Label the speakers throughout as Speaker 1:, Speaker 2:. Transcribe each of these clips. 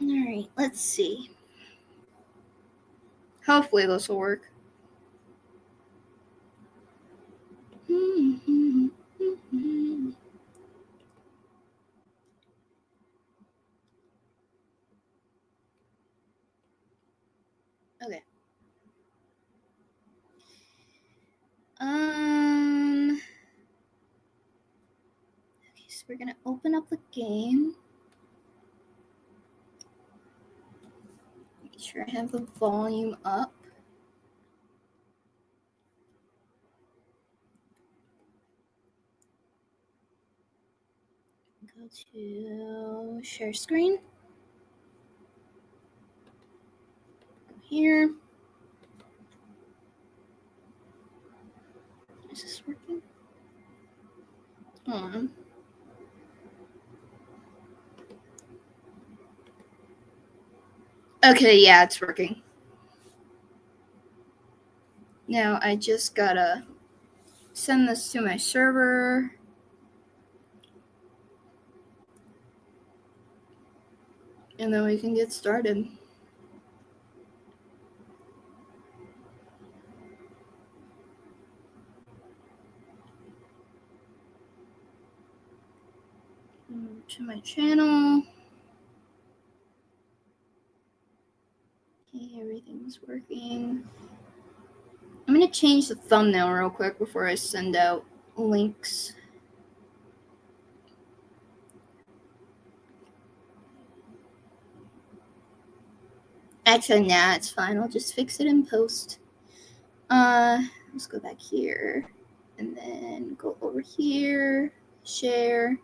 Speaker 1: Alright, let's see. Hopefully this will work. Okay. Okay, so we're gonna open up the game. Make sure I have the volume up. Go to share screen. Go here. Is this working? Hold on. Okay, yeah, it's working. Now I just gotta send this to my server. And then we can get started. To my channel. Okay, everything's working. I'm gonna change the thumbnail real quick before I send out links. Actually, nah, it's fine. I'll just fix it in post. Let's go back here and then go over here, share.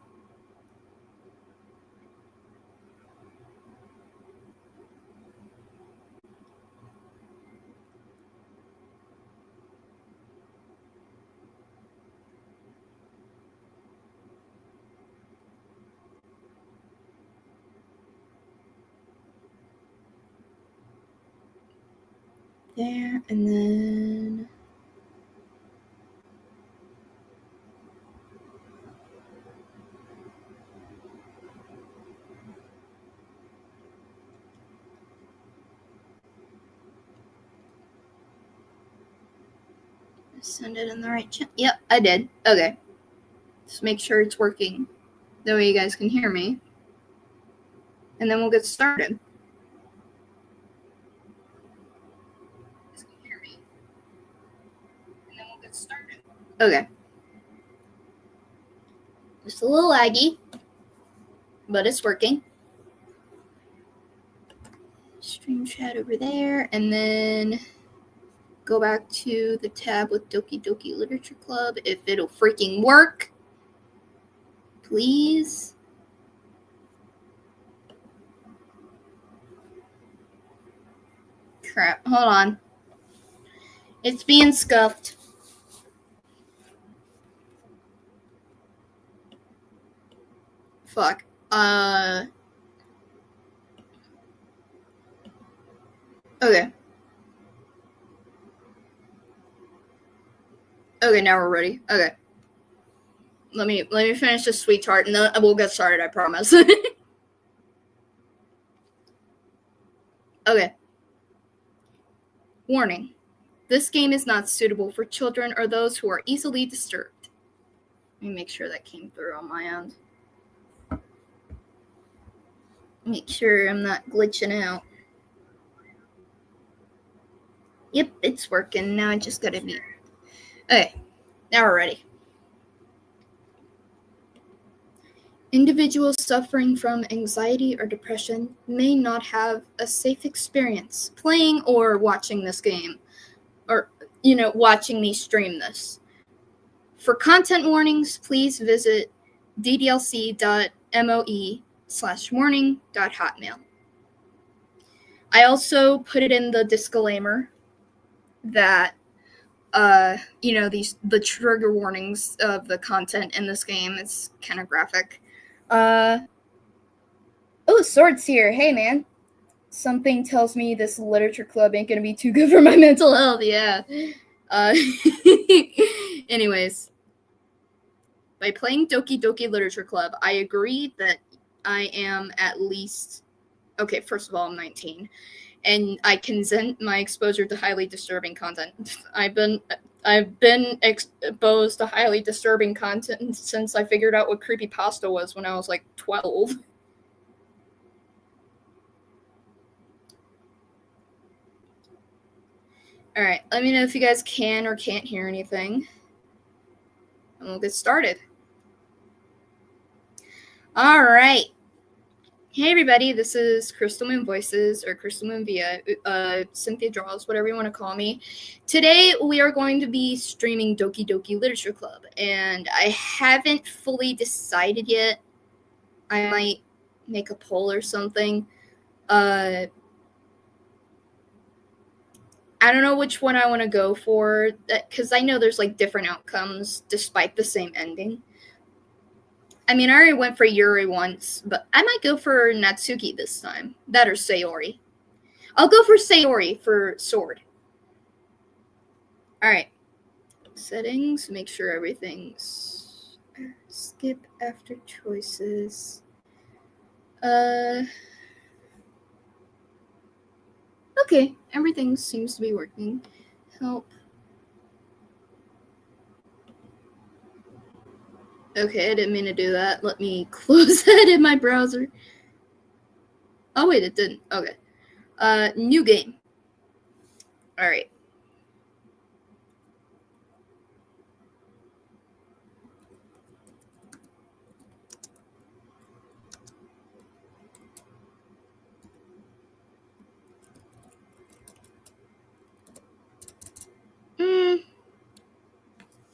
Speaker 1: There, and then send it in the right channel. Yep, I did. Okay. Just make sure it's working. That way you guys can hear me. And then we'll get started. Okay. Just a little laggy, but it's working. Stream chat over there, and then go back to the tab with Doki Doki Literature Club if it'll freaking work. Please. Crap, hold on. It's being scuffed. Fuck. Okay. Okay, now we're ready. Okay. Let me finish this sweet tart and then we'll get started, I promise. Okay. Warning. This game is not suitable for children or those who are easily disturbed. Let me make sure that came through on my end. Make sure I'm not glitching out. Yep, it's working. Now I just gotta be... Okay, now we're ready. Individuals suffering from anxiety or depression may not have a safe experience playing or watching this game, or, watching me stream this. For content warnings, please visit ddlc.moe/warning.hotmail. I also put it in the disclaimer that, the trigger warnings of the content in this game is kind of graphic. Oh, Sword's here. Hey, man. Something tells me this literature club ain't gonna be too good for my mental health. Yeah. Anyways. By playing Doki Doki Literature Club, I agree that I am at least Okay, first of all, I'm 19, and I consent my exposure to highly disturbing content. I've been exposed to highly disturbing content since I figured out what creepypasta was when I was like 12. Alright, let me know if you guys can or can't hear anything. And we'll get started. Alright. Hey everybody, this is Crystal Moon Voices, or Crystal Moon Via, Cynthia Draws, whatever you want to call me. Today we are going to be streaming Doki Doki Literature Club, and I haven't fully decided yet. I might make a poll or something. I don't know which one I want to go for, because I know there's like different outcomes despite the same ending. I mean, I already went for Yuri once, but I might go for Natsuki this time. That or Sayori. I'll go for Sayori for sword. Alright. Settings, make sure everything's... Skip after choices. Okay, everything seems to be working. Help. Okay, I didn't mean to do that. Let me close that in my browser. Oh, wait, it didn't. Okay. New game. Alright.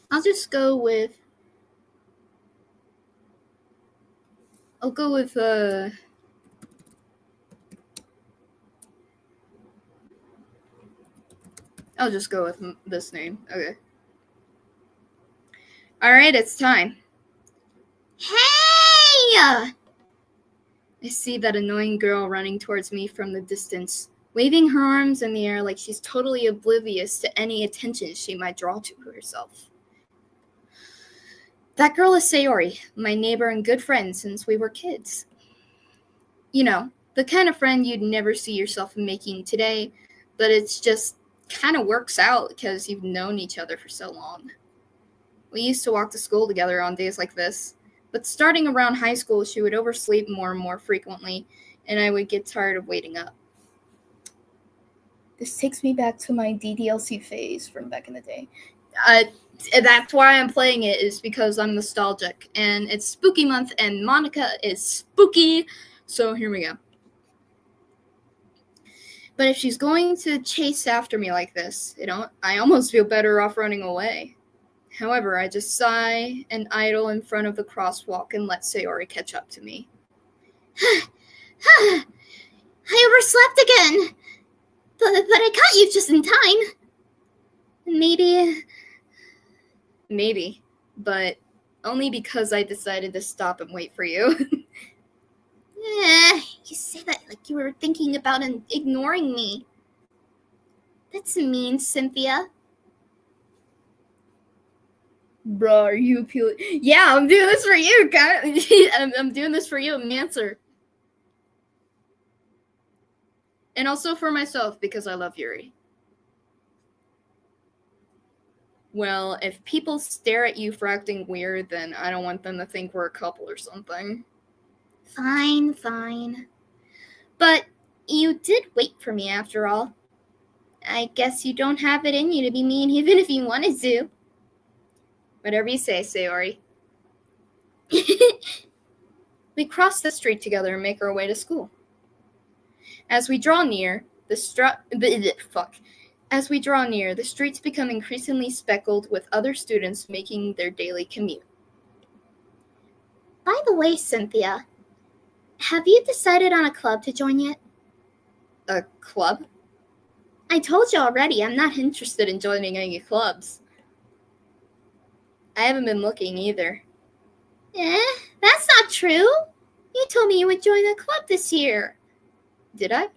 Speaker 1: I'll just go with... I'll go with, I'll just go with this name. Okay. Alright, it's time. Hey! I see that annoying girl running towards me from the distance, waving her arms in the air like she's totally oblivious to any attention she might draw to herself. That girl is Sayori, my neighbor and good friend since we were kids. You know, the kind of friend you'd never see yourself making today, but it's just kind of works out because you've known each other for so long. We used to walk to school together on days like this, but starting around high school, she would oversleep more and more frequently, and I would get tired of waiting up. This takes me back to my DDLC phase from back in the day. That's why I'm playing it, is because I'm nostalgic, and it's spooky month, and MONIKA is spooky, so here we go. But if she's going to chase after me like this, I almost feel better off running away. However, I just sigh and idle in front of the crosswalk and let Sayori catch up to me. I overslept again, but I caught you just in time. Maybe, but only because I decided to stop and wait for you. You say that like you were thinking about and ignoring me. That's mean, Cynthia. Bro, are you appealing? Yeah, I'm doing this for you, guys. I'm doing this for you, Mancer. And also for myself, because I love Yuri. Well, if people stare at you for acting weird, then I don't want them to think we're a couple or something. Fine. But you did wait for me after all. I guess you don't have it in you to be mean even if you wanted to. Whatever you say, Sayori. We cross the street together and make our way to school. As we draw near, the streets become increasingly speckled with other students making their daily commute. By the way, Cynthia, have you decided on a club to join yet? A club? I told you already, I'm not interested in joining any clubs. I haven't been looking either. That's not true. You told me you would join a club this year. Did I?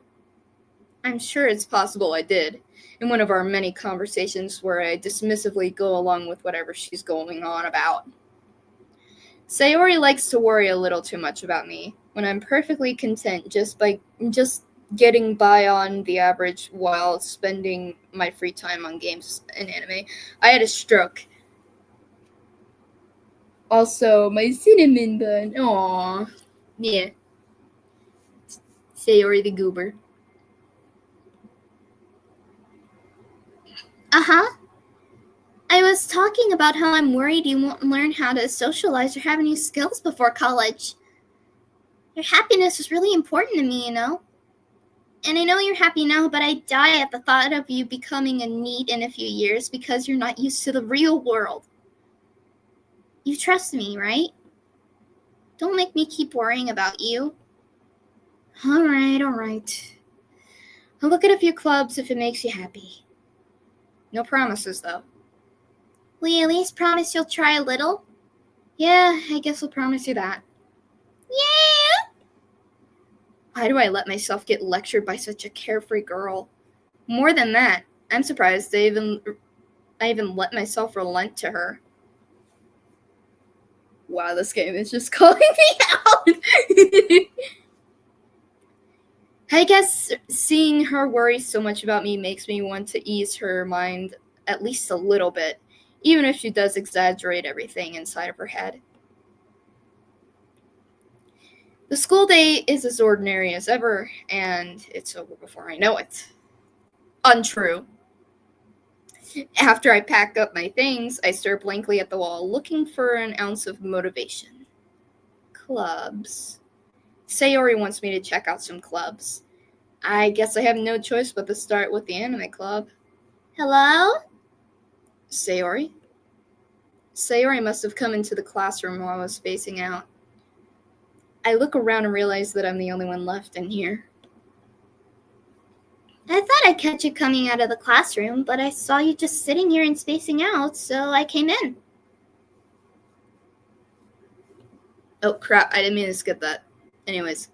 Speaker 1: I'm sure it's possible I did, in one of our many conversations where I dismissively go along with whatever she's going on about. Sayori likes to worry a little too much about me, when I'm perfectly content just getting by on the average while spending my free time on games and anime. I had a stroke. Also, my cinnamon bun. Aww. Yeah. Sayori the goober. Uh-huh. I was talking about how I'm worried you won't learn how to socialize or have any skills before college. Your happiness is really important to me, you know? And I know you're happy now, but I die at the thought of you becoming a NEET in a few years because you're not used to the real world. You trust me, right? Don't make me keep worrying about you. Alright. I'll look at a few clubs if it makes you happy. No promises, though. Will you at least promise you'll try a little? Yeah, I guess I'll promise you that. Yeah! Why do I let myself get lectured by such a carefree girl? More than that, I'm surprised I even let myself relent to her. Wow, this game is just calling me out! I guess seeing her worry so much about me makes me want to ease her mind at least a little bit, even if she does exaggerate everything inside of her head. The school day is as ordinary as ever, and it's over before I know it. Untrue. After I pack up my things, I stare blankly at the wall, looking for an ounce of motivation. Clubs. Sayori wants me to check out some clubs. I guess I have no choice but to start with the anime club. Hello? Sayori? Sayori must have come into the classroom while I was spacing out. I look around and realize that I'm the only one left in here. I thought I'd catch you coming out of the classroom, but I saw you just sitting here and spacing out, so I came in. Oh crap, I didn't mean to skip that. Anyways.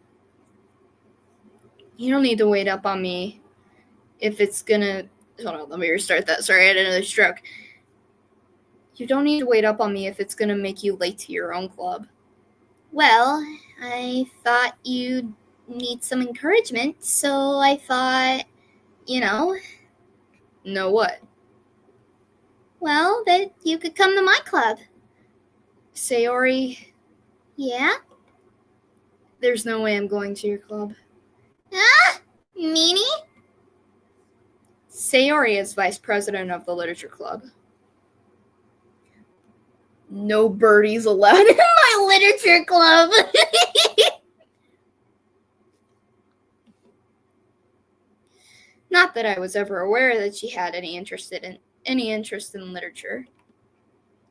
Speaker 1: You don't need to wait up on me if it's gonna... Hold on, let me restart that. Sorry, I had another stroke. You don't need to wait up on me if it's gonna make you late to your own club. Well, I thought you'd need some encouragement, so I thought, you know... Know what? Well, that you could come to my club. Sayori... Yeah? There's no way I'm going to your club. Ah! Meanie? Sayori is vice president of the literature club. No birdies allowed in my literature club. Not that I was ever aware that she had any interest in literature.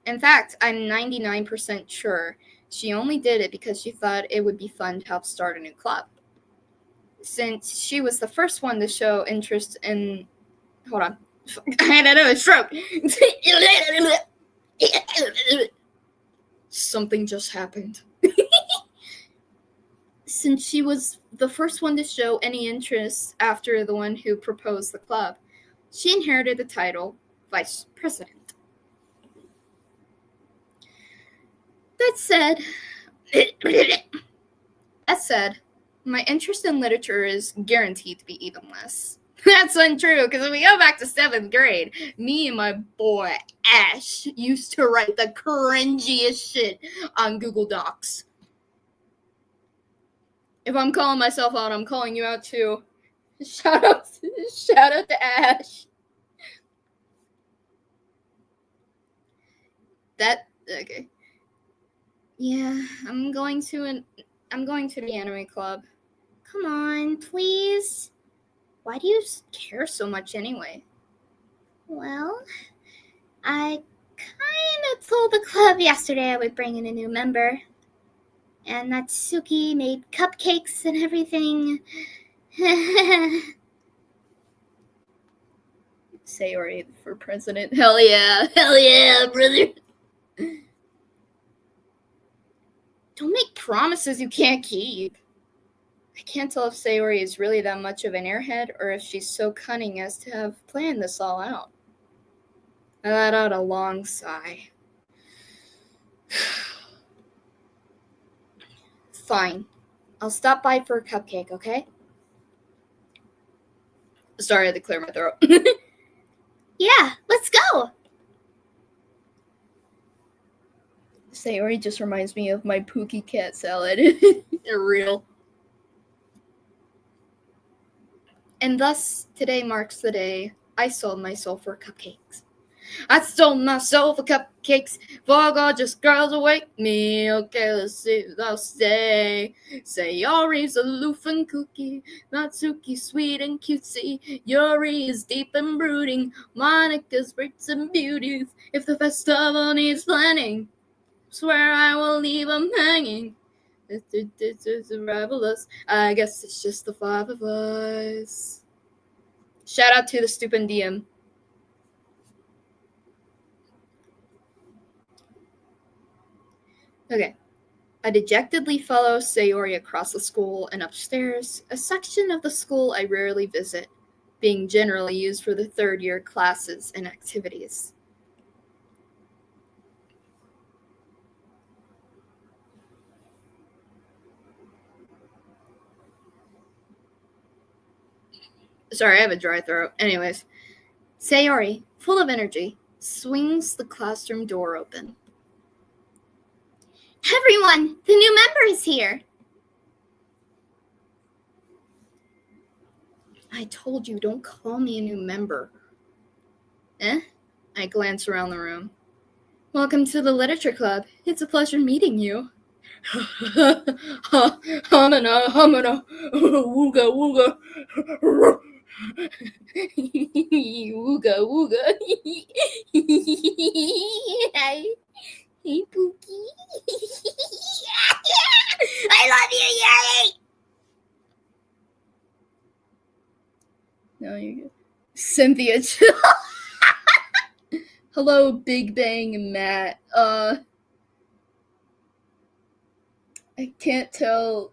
Speaker 1: In fact, I'm 99% sure she only did it because she thought it would be fun to help start a new club. Since she was the first one to show interest in... Hold on. I had another stroke. Something just happened. Since she was the first one to show any interest after the one who proposed the club, she inherited the title Vice President. That said, my interest in literature is guaranteed to be even less. That's untrue, because if we go back to 7th grade, me and my boy Ash used to write the cringiest shit on Google Docs. If I'm calling myself out, I'm calling you out too. Shout out to Ash. Okay. Yeah, I'm going to the anime club. Come on, please. Why do you care so much anyway? Well, I kind of told the club yesterday I would bring in a new member. And Natsuki made cupcakes and everything. Sayori for president. Hell yeah, brother. Don't make promises you can't keep. I can't tell if Sayori is really that much of an airhead or if she's so cunning as to have planned this all out. I let out a long sigh. Fine. I'll stop by for a cupcake, okay? Sorry, I had to clear my throat.
Speaker 2: Yeah, let's go.
Speaker 1: Sayori just reminds me of my Pookie cat salad. They're real. And thus, today marks the day I sold my soul for cupcakes. I sold my soul for cupcakes, for gorgeous girls await me. Okay, let's see what I'll say. Sayori's aloof and kooky, Natsuki's sweet and cutesy. Yuri is deep and brooding, Monika's brights and beauties. If the festival needs planning, swear I will leave them hanging. This is a rivalous. I guess it's just the five of us. Shout out to the stupid DM. Okay. I dejectedly follow Sayori across the school and upstairs, a section of the school I rarely visit, being generally used for the third-year classes and activities. Sorry, I have a dry throat. Anyways, Sayori, full of energy, swings the classroom door open.
Speaker 2: Everyone, the new member is here.
Speaker 1: I told you, don't call me a new member. Eh? I glance around the room. Welcome to the Literature Club. It's a pleasure meeting you. Hamana, hamana, wooga, wooga. Wooga, wooga.
Speaker 2: Hey, Pookie. I love you, Yuri.
Speaker 1: No, you're good. Cynthia. Hello, Big Bang and Matt. I can't tell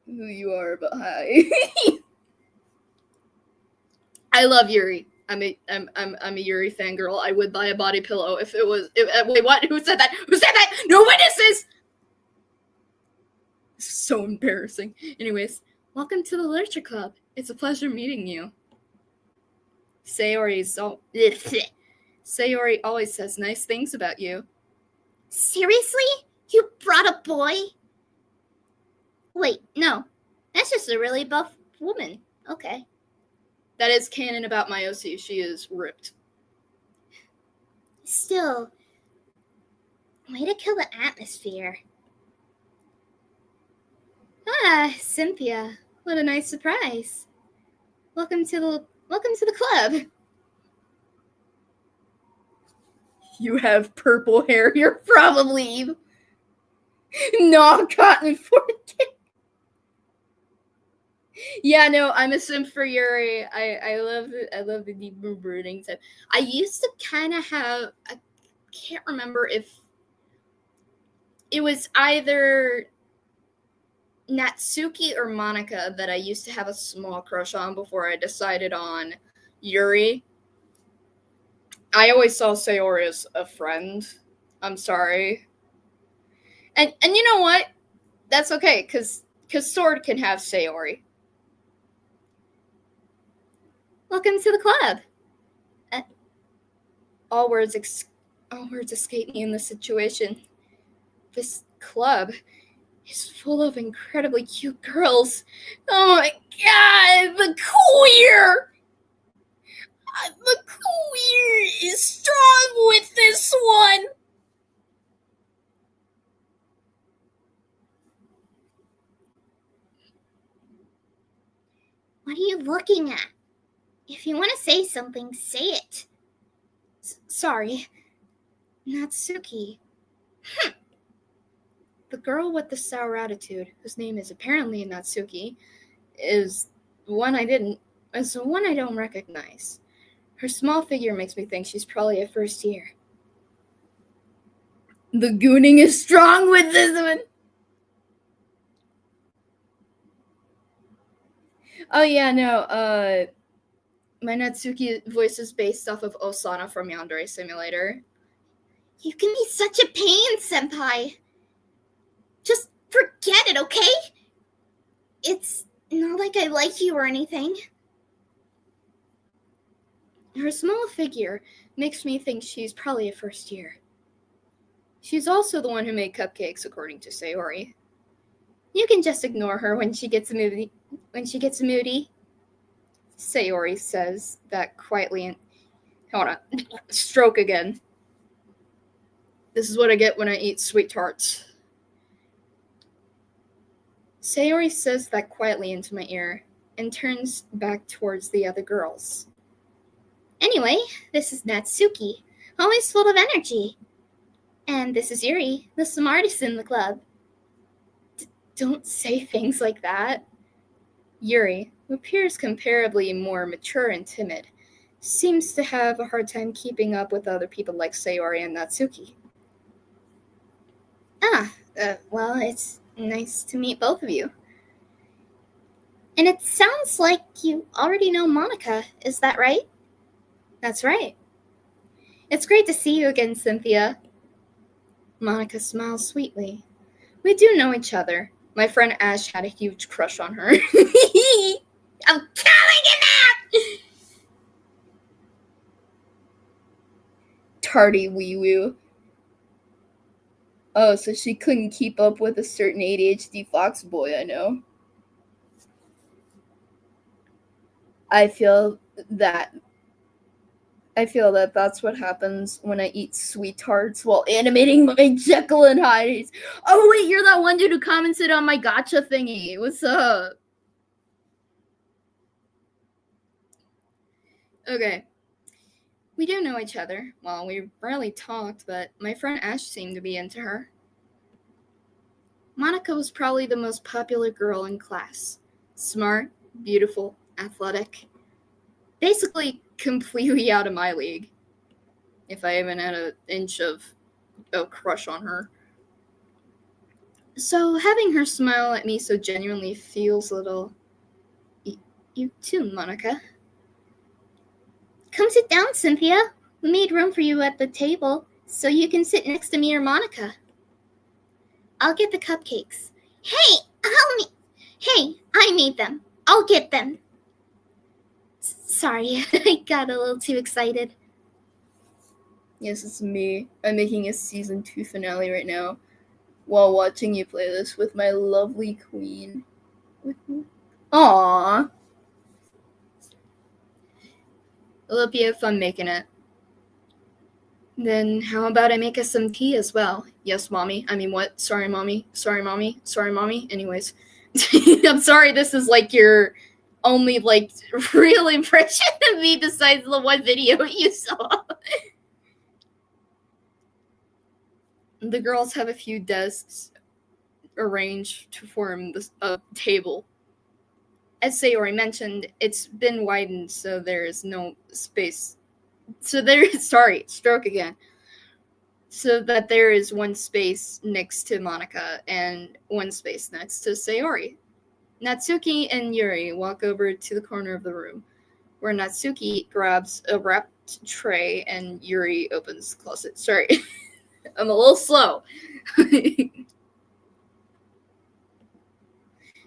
Speaker 1: who you are, but hi. I love Yuri. I'm a Yuri fangirl. I would buy a body pillow if it was. Wait, what? Who said that? Who said that? No witnesses. This is so embarrassing. Anyways, welcome to the Literature Club. It's a pleasure meeting you. Sayori always says nice things about you.
Speaker 2: Seriously? You brought a boy? Wait, no. That's just a really buff woman. Okay.
Speaker 1: That is canon about my OC. She is ripped.
Speaker 2: Still, way to kill the atmosphere.
Speaker 1: Ah, Cynthia. What a nice surprise. Welcome to the club. You have purple hair. You're probably not gotten for it. Yeah, no, I'm a simp for Yuri. I love the deep brooding type. I used to kind of have. I can't remember if it was either Natsuki or Monika that I used to have a small crush on before I decided on Yuri. I always saw Sayori as a friend. I'm sorry. And you know what? That's okay, because Sword can have Sayori. Welcome to the club. All words escape me in this situation. This club is full of incredibly cute girls. Oh my god, the queer! The queer is strong with this one!
Speaker 2: What are you looking at? If you want to say something, say it.
Speaker 1: Sorry. Natsuki. The girl with the sour attitude, whose name is apparently Natsuki, is one I don't recognize. Her small figure makes me think she's probably a first year. The gooning is strong with this one. Oh yeah, no, my Natsuki voice is based off of Osana from Yandere Simulator.
Speaker 2: You can be such a pain, senpai. Just forget it, okay? It's not like I like you or anything.
Speaker 1: Her small figure makes me think she's probably a first year. She's also the one who made cupcakes, according to Sayori. You can just ignore her when she gets moody. Sayori says that quietly and... Hold on. Stroke again. This is what I get when I eat sweet tarts. Sayori says that quietly into my ear and turns back towards the other girls.
Speaker 2: Anyway, this is Natsuki, always full of energy. And this is Yuri, the smartest in the club.
Speaker 1: Don't say things like that. Yuri, who appears comparably more mature and timid, seems to have a hard time keeping up with other people like Sayori and Natsuki.
Speaker 2: Well, it's nice to meet both of you. And it sounds like you already know Monika, is that right?
Speaker 1: That's right. It's great to see you again, Cynthia. Monika smiles sweetly. We do know each other. My friend Ash had a huge crush on her.
Speaker 2: I'm calling him out!
Speaker 1: Tardy wee woo. Oh, so she couldn't keep up with a certain ADHD fox boy I know. I feel that that's what happens when I eat sweet tarts while animating my Jekyll and Hyde. Oh wait, you're that one dude who commented on my gotcha thingy. What's up? Okay. We do know each other. Well, we rarely talked, but my friend Ash seemed to be into her. Monika was probably the most popular girl in class. Smart, beautiful, athletic. Basically completely out of my league. If I even had an inch of a crush on her. So having her smile at me so genuinely feels a little... You too, Monika.
Speaker 2: Come sit down, Cynthia. We made room for you at the table, so you can sit next to me or Monika. I'll get the cupcakes. Hey, I made them. I'll get them. Sorry, I got a little too excited.
Speaker 1: Yes, it's me. I'm making a season 2 finale right now while watching you play this with my lovely queen. Aww. It'll be a fun making it. Then how about I make us some tea as well? Yes, mommy. I mean, what? Sorry, mommy. Sorry, mommy. Sorry, mommy. Anyways. I'm sorry this is like your only like real impression of me besides the one video you saw. The girls have a few desks arranged to form a table. As Sayori mentioned, it's been widened so there is no space. So stroke again. So that there is one space next to Monika and one space next to Sayori. Natsuki and Yuri walk over to the corner of the room, where Natsuki grabs a wrapped tray and Yuri opens the closet. Sorry, I'm a little slow.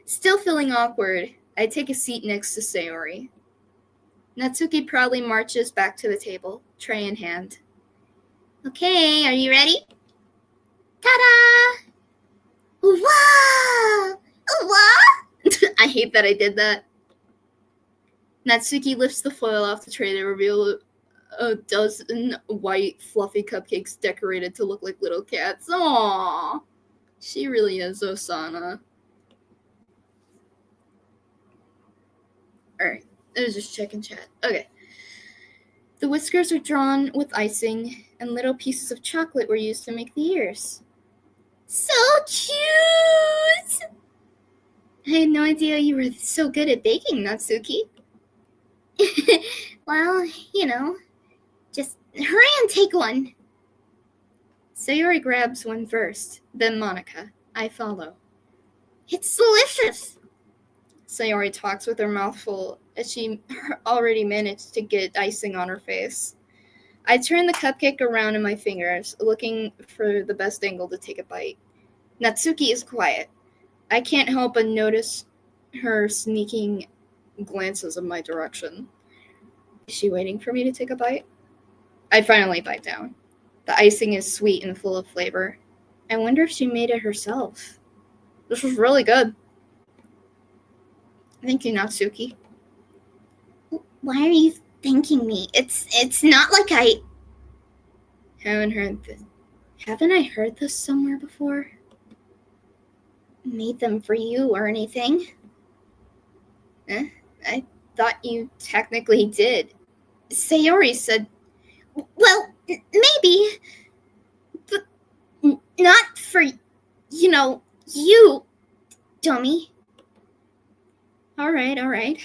Speaker 1: Still feeling awkward, I take a seat next to Sayori. Natsuki proudly marches back to the table, tray in hand.
Speaker 2: Okay, are you ready? Ta-da! Wow! What?
Speaker 1: I hate that I did that. Natsuki lifts the foil off the tray to reveal a dozen white, fluffy cupcakes decorated to look like little cats. Aww. She really is Osana. Alright, I was just checking chat. Okay. The whiskers are drawn with icing, and little pieces of chocolate were used to make the ears.
Speaker 2: So cute!
Speaker 1: I had no idea you were so good at baking, Natsuki.
Speaker 2: Well, just hurry and take one.
Speaker 1: Sayori grabs one first, then Monika. I follow.
Speaker 2: It's delicious.
Speaker 1: Sayori talks with her mouth full, as she already managed to get icing on her face. I turn the cupcake around in my fingers, looking for the best angle to take a bite. Natsuki is quiet. I can't help but notice her sneaking glances in my direction. Is she waiting for me to take a bite? I finally bite down. The icing is sweet and full of flavor. I wonder if she made it herself. This was really good. Thank you, Natsuki.
Speaker 2: Why are you thanking me? It's not like I
Speaker 1: haven't I heard this somewhere before?
Speaker 2: Made them for you or anything.
Speaker 1: I thought you technically did. Sayori said...
Speaker 2: Well, maybe. But not for, you, dummy.
Speaker 1: Alright.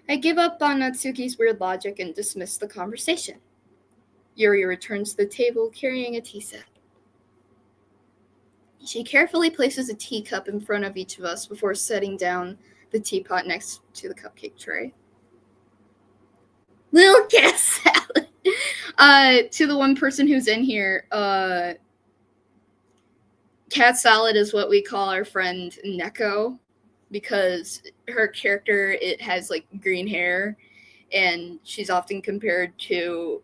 Speaker 1: I give up on Natsuki's weird logic and dismiss the conversation. Yuri returns to the table carrying a tea set. She carefully places a teacup in front of each of us before setting down the teapot next to the cupcake tray. Little cat salad! To the one person who's in here, cat salad is what we call our friend Neko, because her character, it has like green hair, and she's often compared to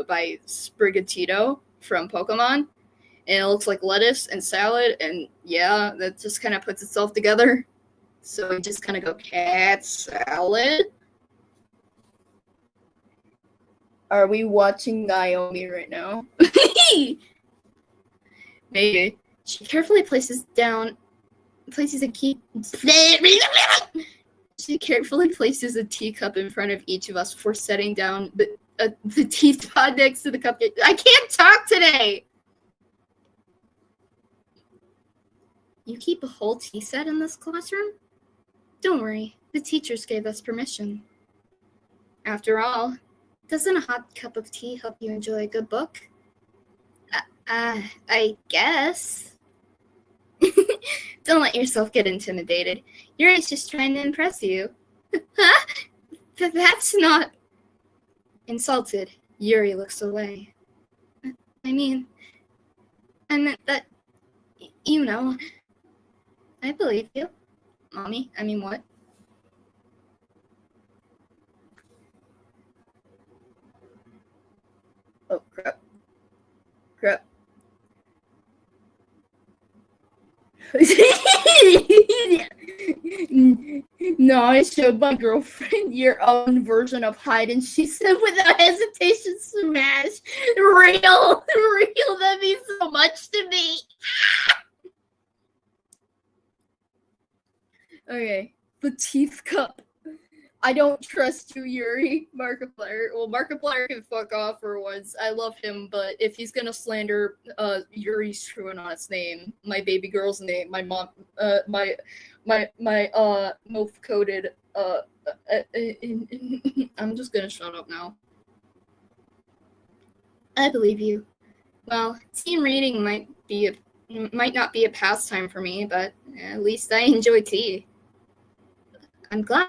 Speaker 1: by Sprigatito from Pokemon, and it looks like lettuce and salad, and yeah, that just kind of puts itself together. So we just kind of go cat salad. Are we watching Naomi right now? Maybe. She carefully places a teacup in front of each of us before setting down the teapot next to the cupcake. I can't talk today! You keep a whole tea set in this classroom? Don't worry, the teachers gave us permission. After all, doesn't a hot cup of tea help you enjoy a good book? I guess. Don't let yourself get intimidated. Yuri's just trying to impress you. Huh? That's not... Insulted, Yuri looks away. I meant that... I believe you. Mommy, what? Oh, crap. No, I showed my girlfriend your own version of hide, and she said without hesitation, smash. Real, that means so much to me. Okay, the teeth cup. I don't trust you, Yuri. Markiplier. Well, Markiplier can fuck off for once. I love him, but if he's gonna slander Yuri's true and honest name, my baby girl's name, my mom, my MOF coded, I'm just gonna shut up now. I believe you. Well, tea reading might not be a pastime for me, but at least I enjoy tea. I'm glad.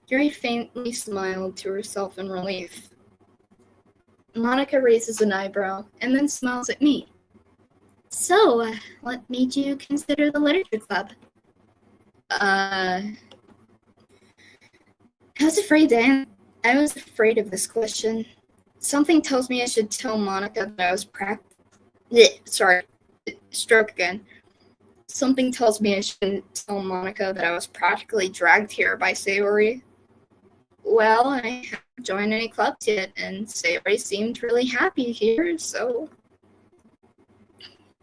Speaker 1: Yuri faintly smiled to herself in relief. Monika raises an eyebrow and then smiles at me. So, what made you consider the literature club? I was afraid of this question. Something tells me I should tell Monika that I was stroke again. Something tells me I shouldn't tell Monika that I was practically dragged here by Sayori. Well, I haven't joined any clubs yet, and Sayori seemed really happy here, so...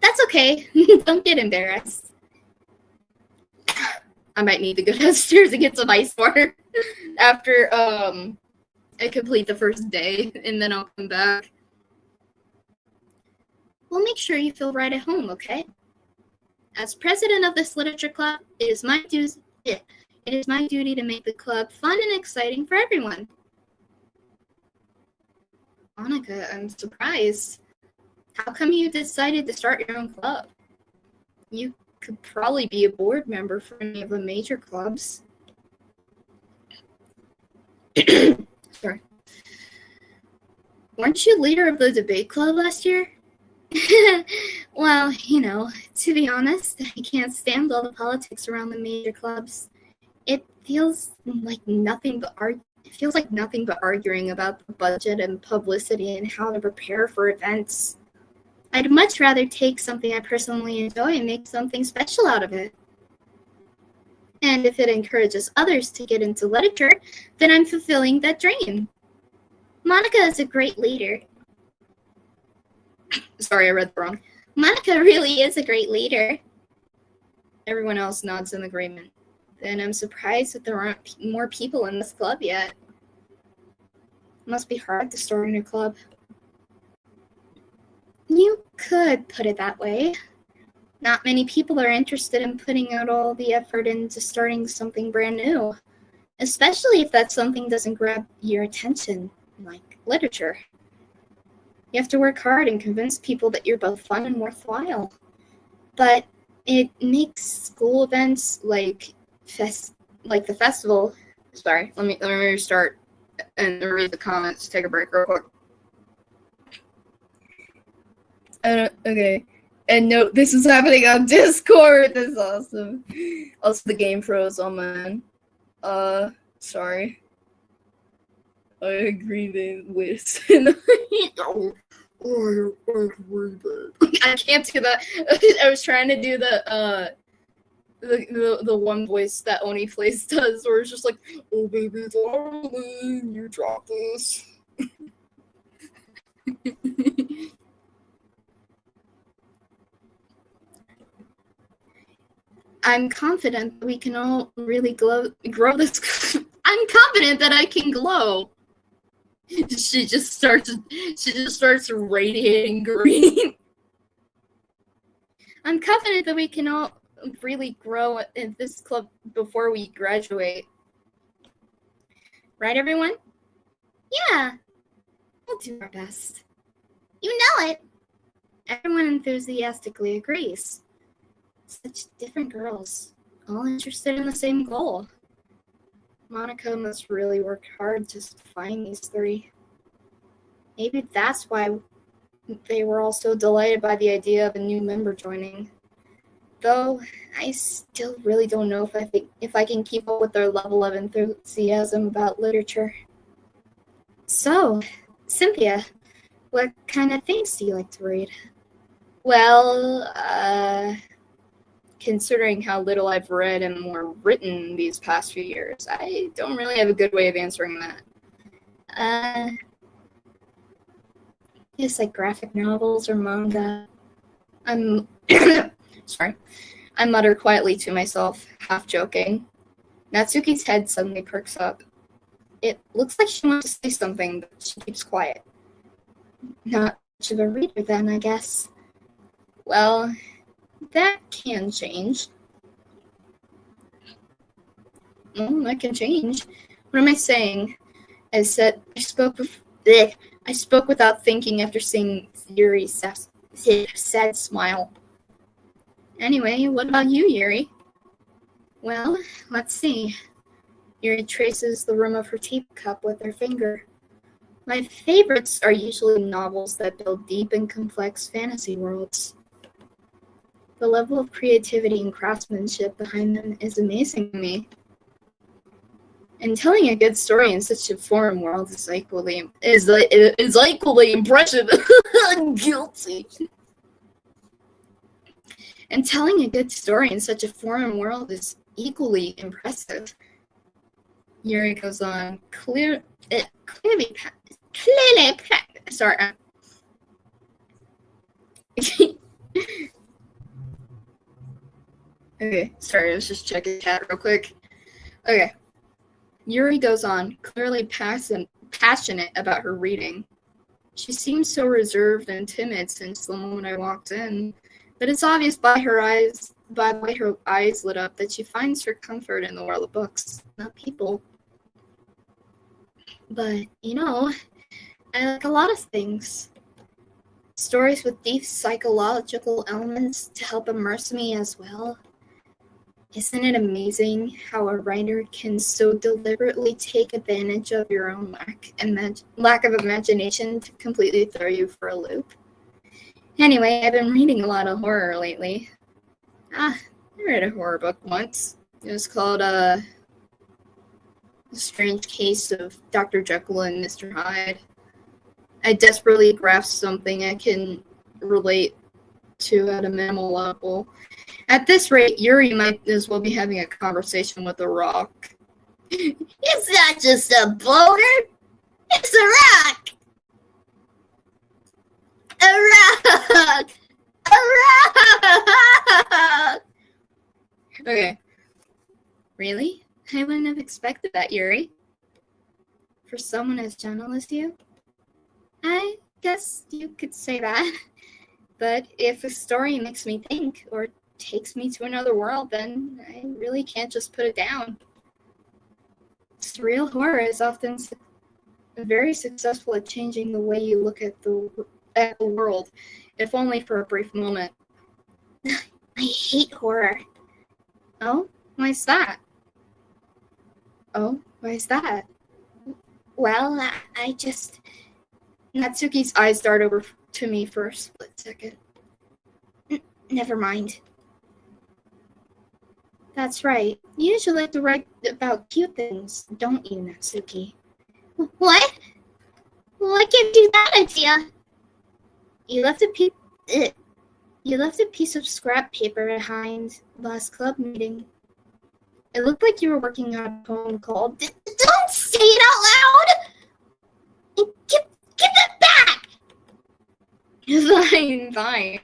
Speaker 1: That's okay. Don't get embarrassed. I might need to go downstairs and get some ice water after I complete the first day, and then I'll come back. We'll make sure you feel right at home, okay? As president of this literature club, it is my duty to make the club fun and exciting for everyone. Monika, I'm surprised. How come you decided to start your own club? You could probably be a board member for any of the major clubs. Sorry. Weren't you leader of the debate club last year?
Speaker 2: Well, to be honest, I can't stand all the politics around the major clubs. It feels like nothing but arguing about the budget and publicity and how to prepare for events. I'd much rather take something I personally enjoy and make something special out of it. And if it encourages others to get into literature, then I'm fulfilling that dream. Monika is a great leader.
Speaker 1: Sorry, I read that wrong.
Speaker 2: Monika really is a great leader.
Speaker 1: Everyone else nods in agreement. Then I'm surprised that there aren't more people in this club yet. It must be hard to start a new club.
Speaker 2: You could put it that way. Not many people are interested in putting out all the effort into starting something brand new, especially if that something doesn't grab your attention, like literature. You have to work hard and convince people that you're both fun and worthwhile. But it makes school events like the festival.
Speaker 1: Sorry, let me restart and read the comments. Take a break real quick. Okay. And note, this is happening on Discord. This is awesome. Also, the game froze on mine. Sorry. I agree to listen. I can't do that. I was trying to do the one voice that Oni Place does, where it's just like, oh baby, darling, you drop this.
Speaker 2: I'm confident we can all really grow this. I'm confident that I can glow.
Speaker 1: She just starts radiating green.
Speaker 2: I'm confident that we can all really grow in this club before we graduate. Right, everyone? Yeah. We'll do our best. You know it. Everyone enthusiastically agrees. Such different girls, all interested in the same goal.
Speaker 1: Monika must really work hard to find these three.
Speaker 2: Maybe that's why
Speaker 1: they were all so delighted by the idea of a new member joining. Though I still really don't know if I can keep up with their level of enthusiasm about literature.
Speaker 2: So, Cynthia, what kind of things do you like to read?
Speaker 1: Well, considering how little I've read and more written these past few years, I don't really have a good way of answering that.
Speaker 2: Just like graphic novels or manga.
Speaker 1: Sorry. I mutter quietly to myself, half joking. Natsuki's head suddenly perks up. It looks like she wants to say something, but she keeps quiet.
Speaker 2: Not much of a reader then, I guess.
Speaker 1: Well, that can change. Well, that can change. What am I saying? I spoke without thinking after seeing Yuri's sad smile. Anyway, what about you, Yuri?
Speaker 2: Well, let's see.
Speaker 1: Yuri traces the rim of her teacup with her finger.
Speaker 2: My favorites are usually novels that build deep and complex fantasy worlds. The level of creativity and craftsmanship behind them is amazing to me.
Speaker 1: And telling a good story in such a foreign world is equally impressive. I'm guilty.
Speaker 2: And telling a good story in such a foreign world is equally impressive.
Speaker 1: Yuri goes on, sorry. Okay, sorry, I was just checking chat real quick. Okay. Yuri goes on, clearly passionate about her reading. She seems so reserved and timid since the moment I walked in, but it's obvious by the way her eyes lit up that she finds her comfort in the world of books, not people.
Speaker 2: But, I like a lot of things. Stories with deep psychological elements to help immerse me as well. Isn't it amazing how a writer can so deliberately take advantage of your own lack of imagination to completely throw you for a loop?
Speaker 1: Anyway, I've been reading a lot of horror lately. I read a horror book once. It was called The Strange Case of Dr. Jekyll and Mr. Hyde. I desperately grasped something I can relate to at a minimal level. At this rate, Yuri might as well be having a conversation with a rock.
Speaker 2: It's not just a boulder. It's a rock. A rock. A rock.
Speaker 1: Okay. Really? I wouldn't have expected that, Yuri. For someone as gentle as you? I guess you could say that. But if a story makes me think or takes me to another world, then I really can't just put it down. Surreal horror is often very successful at changing the way you look at the world, if only for a brief moment.
Speaker 2: I hate horror.
Speaker 1: Oh? Why's that? Oh? Why's that?
Speaker 2: Well, I just...
Speaker 1: Natsuki's eyes dart over to me for a split second.
Speaker 2: Never mind.
Speaker 1: That's right. You usually like to write about cute things, don't you, Natsuki?
Speaker 2: What? What gives you that idea?
Speaker 1: You left a piece of scrap paper behind last club meeting. It looked like you were working on a poem called...
Speaker 2: Don't say it out loud! Give it back!
Speaker 1: Fine.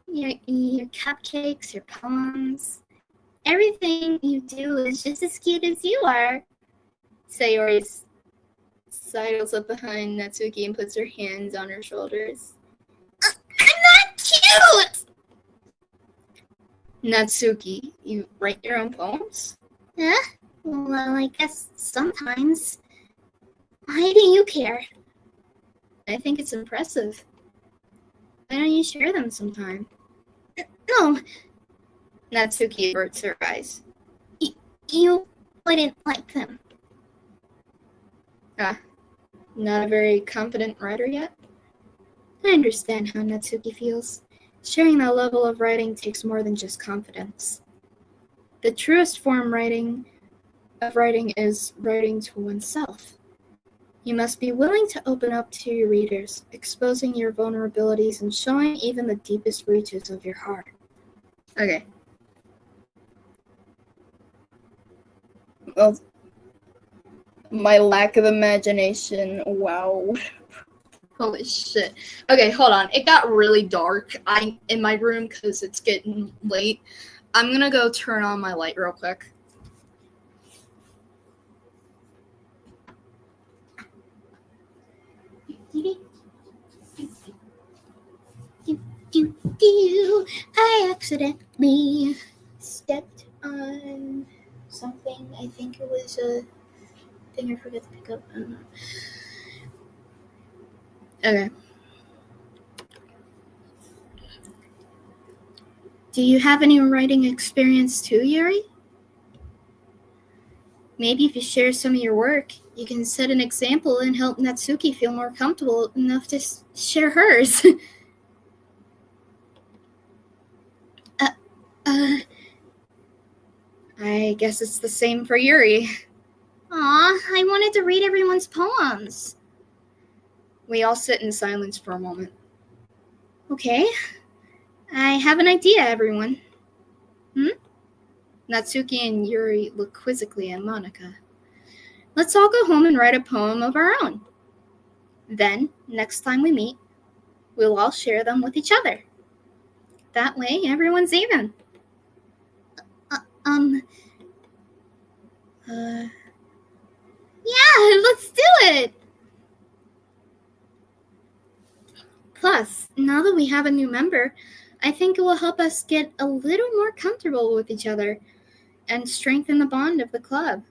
Speaker 1: Your cupcakes, your poems, everything you do is just as cute as you are. Sayori sidles up behind Natsuki and puts her hands on her shoulders.
Speaker 2: I'm not cute!
Speaker 1: Natsuki, you write your own poems?
Speaker 2: Huh? Well, I guess sometimes. Why do you care?
Speaker 1: I think it's impressive. Why don't you share them sometime?
Speaker 2: No.
Speaker 1: Natsuki averts her eyes.
Speaker 2: You wouldn't like them.
Speaker 1: Not a very confident writer yet? I understand how Natsuki feels. Sharing that level of writing takes more than just confidence. The truest form of writing is writing to oneself. You must be willing to open up to your readers, exposing your vulnerabilities and showing even the deepest reaches of your heart. Okay. Well, my lack of imagination, wow. Holy shit. Okay, hold on. It got really dark in my room because it's getting late. I'm gonna go turn on my light real quick.
Speaker 2: I accidentally stepped on something. I think it was a thing I forgot to pick up. I don't know.
Speaker 1: Okay. Do you have any writing experience too, Yuri? Maybe if you share some of your work, you can set an example and help Natsuki feel more comfortable enough to share hers. I guess it's the same for Yuri.
Speaker 2: Aw, I wanted to read everyone's poems.
Speaker 1: We all sit in silence for a moment. Okay, I have an idea, everyone. Natsuki and Yuri look quizzically at Monika. Let's all go home and write a poem of our own. Then, next time we meet, we'll all share them with each other. That way, everyone's even.
Speaker 2: Yeah, let's do it!
Speaker 1: Plus, now that we have a new member, I think it will help us get a little more comfortable with each other and strengthen the bond of the club.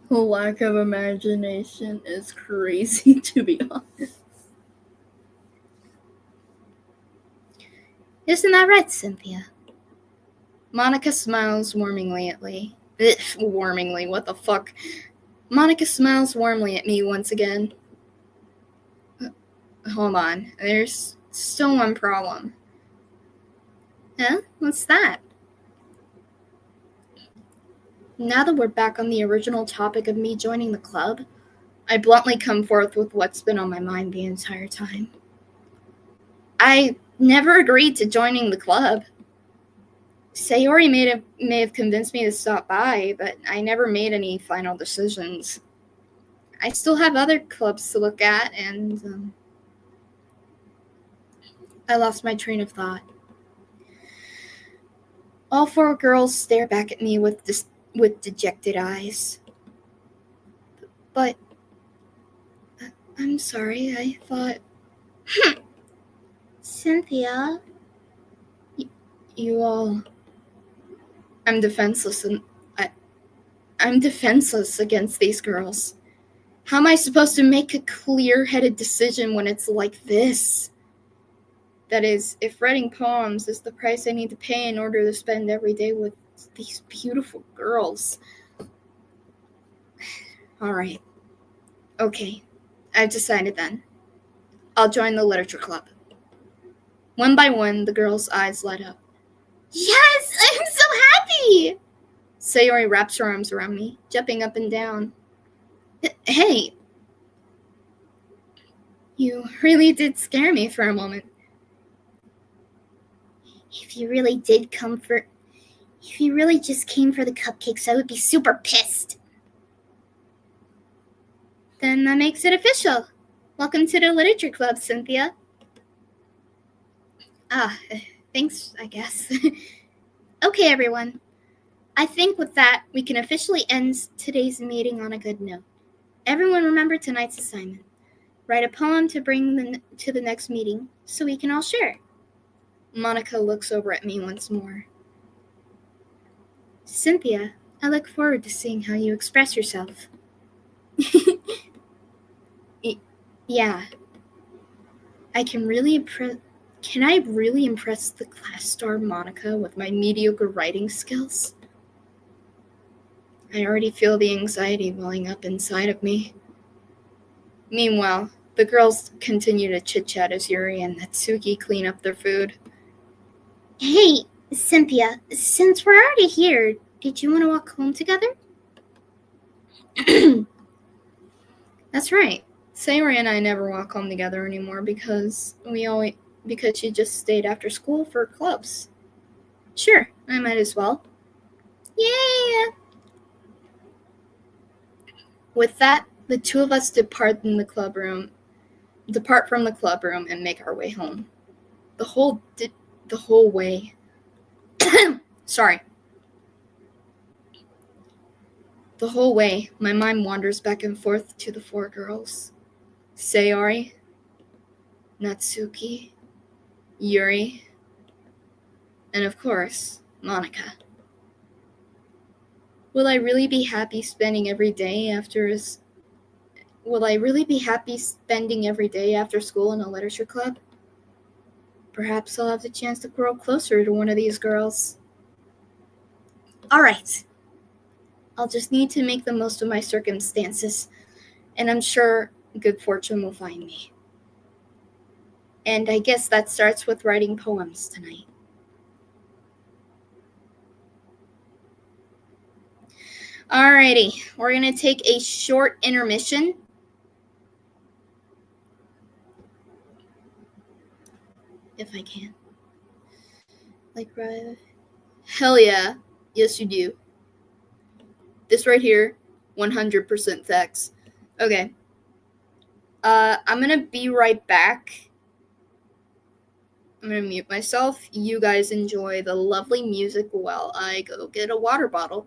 Speaker 1: The lack of imagination is crazy, to be honest. Isn't that right, Cynthia? Monika smiles warmingly at Lee. Warmingly, what the fuck? Monika smiles warmly at me once again. Hold on, there's still one problem. Huh? What's that? Now that we're back on the original topic of me joining the club, I bluntly come forth with what's been on my mind the entire time. I never agreed to joining the club. Sayori may have convinced me to stop by, but I never made any final decisions. I still have other clubs to look at, and I lost my train of thought. All four girls stare back at me with dejected eyes. But I'm sorry, I thought...
Speaker 2: Cynthia?
Speaker 1: You all... I'm defenseless against these girls. How am I supposed to make a clear-headed decision when it's like this? That is, if writing poems is the price I need to pay in order to spend every day with these beautiful girls. Alright. Okay. I've decided then. I'll join the literature club. One by one, the girls' eyes light up.
Speaker 2: Yes! I'm so happy!
Speaker 1: Sayori wraps her arms around me, jumping up and down. Hey! You really did scare me for a moment.
Speaker 2: If you really just came for the cupcakes, I would be super pissed.
Speaker 1: Then that makes it official. Welcome to the literature club, Cynthia. Thanks, I guess. Okay, everyone. I think with that, we can officially end today's meeting on a good note. Everyone remember tonight's assignment. Write a poem to bring to the next meeting so we can all share. Monika looks over at me once more. Cynthia, I look forward to seeing how you express yourself. Yeah. Can I really impress the class star Monika with my mediocre writing skills? I already feel the anxiety welling up inside of me. Meanwhile, the girls continue to chit-chat as Yuri and Natsuki clean up their food.
Speaker 2: Hey, Cynthia, since we're already here, did you want to walk home together?
Speaker 1: That's right. Sayori and I never walk home together anymore because she just stayed after school for clubs. Sure, I might as well.
Speaker 2: Yeah!
Speaker 1: With that, the two of us depart from the club room and make our way home. The whole way. Sorry. The whole way, my mind wanders back and forth to the four girls. Sayori, Natsuki, Yuri, and of course, Monika. Will I really be happy spending every day after school in a literature club? Perhaps I'll have the chance to grow closer to one of these girls. Alright. I'll just need to make the most of my circumstances, and I'm sure good fortune will find me. And I guess that starts with writing poems tonight. Alrighty, we're going to take a short intermission. If I can. Hell yeah. Yes, you do. This right here, 100% facts. Okay. I'm going to be right back. I'm going to mute myself. You guys enjoy the lovely music while I go get a water bottle.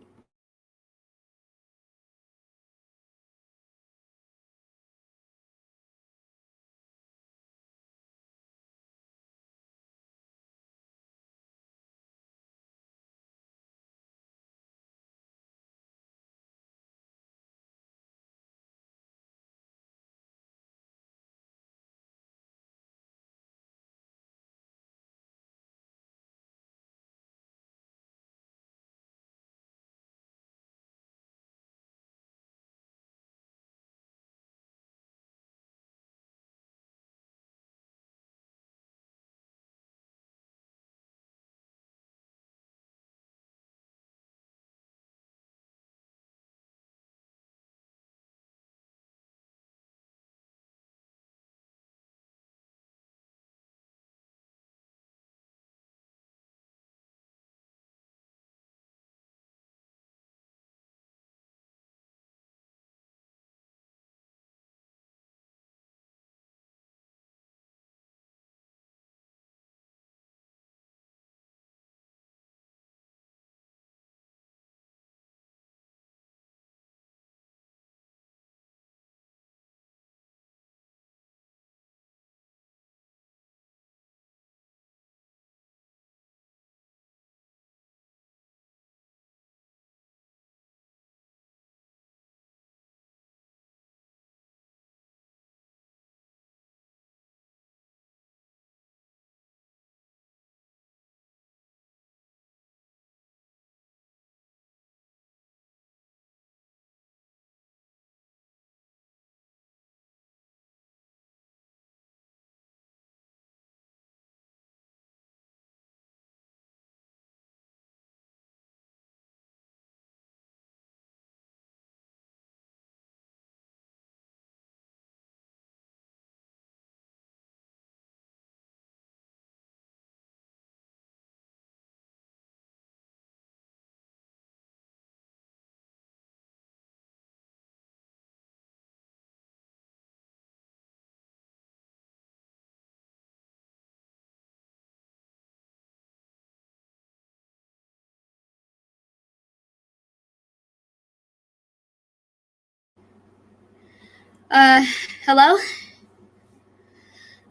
Speaker 1: Hello?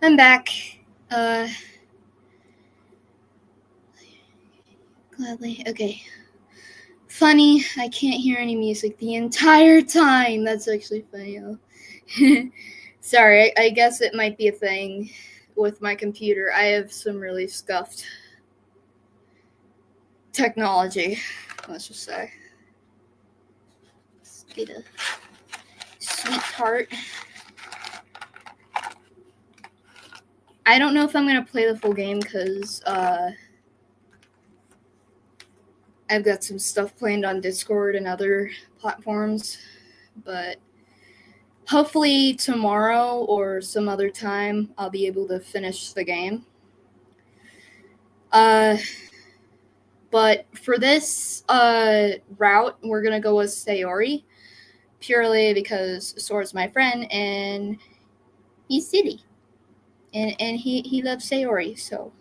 Speaker 1: I'm back. Gladly. Okay. Funny, I can't hear any music the entire time. That's actually funny. Sorry, I guess it might be a thing with my computer. I have some really scuffed technology, let's just say. Let's get a sweetheart. I don't know if I'm going to play the full game because I've got some stuff planned on Discord and other platforms, but hopefully tomorrow or some other time I'll be able to finish the game. But for this route, we're going to go with Sayori, purely because Sora's my friend and he's silly. And he loves Sayori, so.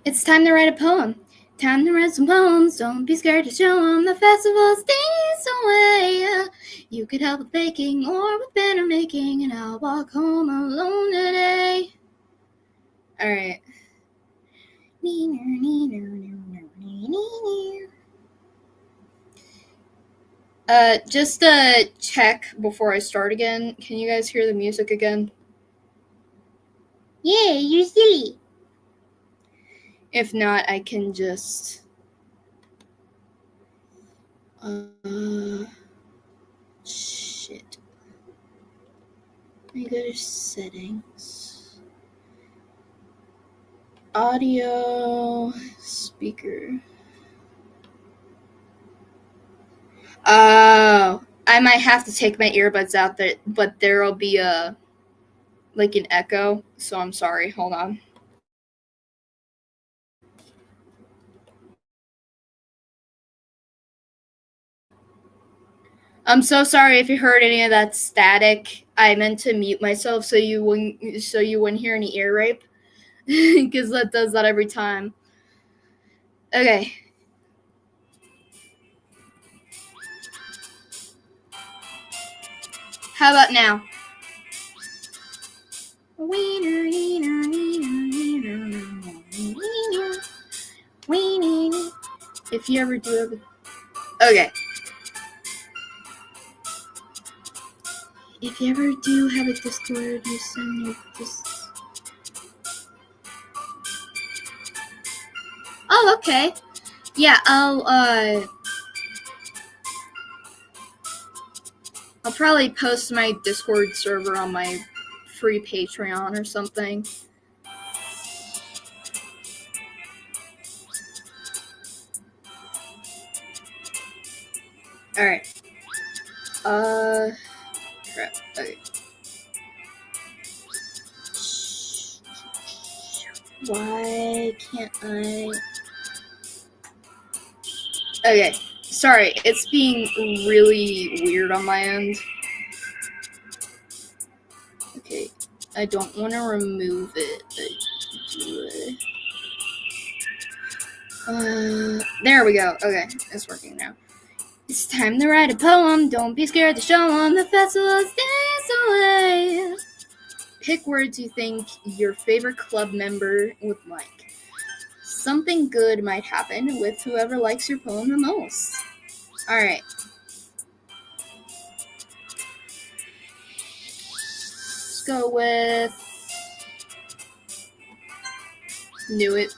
Speaker 1: It's time to write a poem. Time to write some poems. Don't be scared to show them. The festival's days away. You could help with baking or with banner making, and I'll walk home alone today. Alright. Just to check before I start again, can you guys hear the music again?
Speaker 2: Yeah, you're silly.
Speaker 1: If not, I can just... shit. Let me go to settings. Audio, speaker. Oh, I might have to take my earbuds out, but there'll be an echo, so I'm sorry. Hold on. I'm so sorry if you heard any of that static. I meant to mute myself so you wouldn't hear any ear rape, because that does that every time. Okay. How about now? If you ever do ever... Okay. If you ever do have a Discord, you send your Oh, okay. Yeah, I'll probably post my Discord server on my free Patreon or something. Alright. Crap. Okay. Why can't I... Okay. Sorry, it's being really weird on my end. Okay. I don't want to remove it. There we go. Okay, it's working now. It's time to write a poem. Don't be scared to show them. The festival's days away. Pick words you think your favorite club member would like. Something good might happen with whoever likes your poem the most. Alright. Let's go with... Knew it.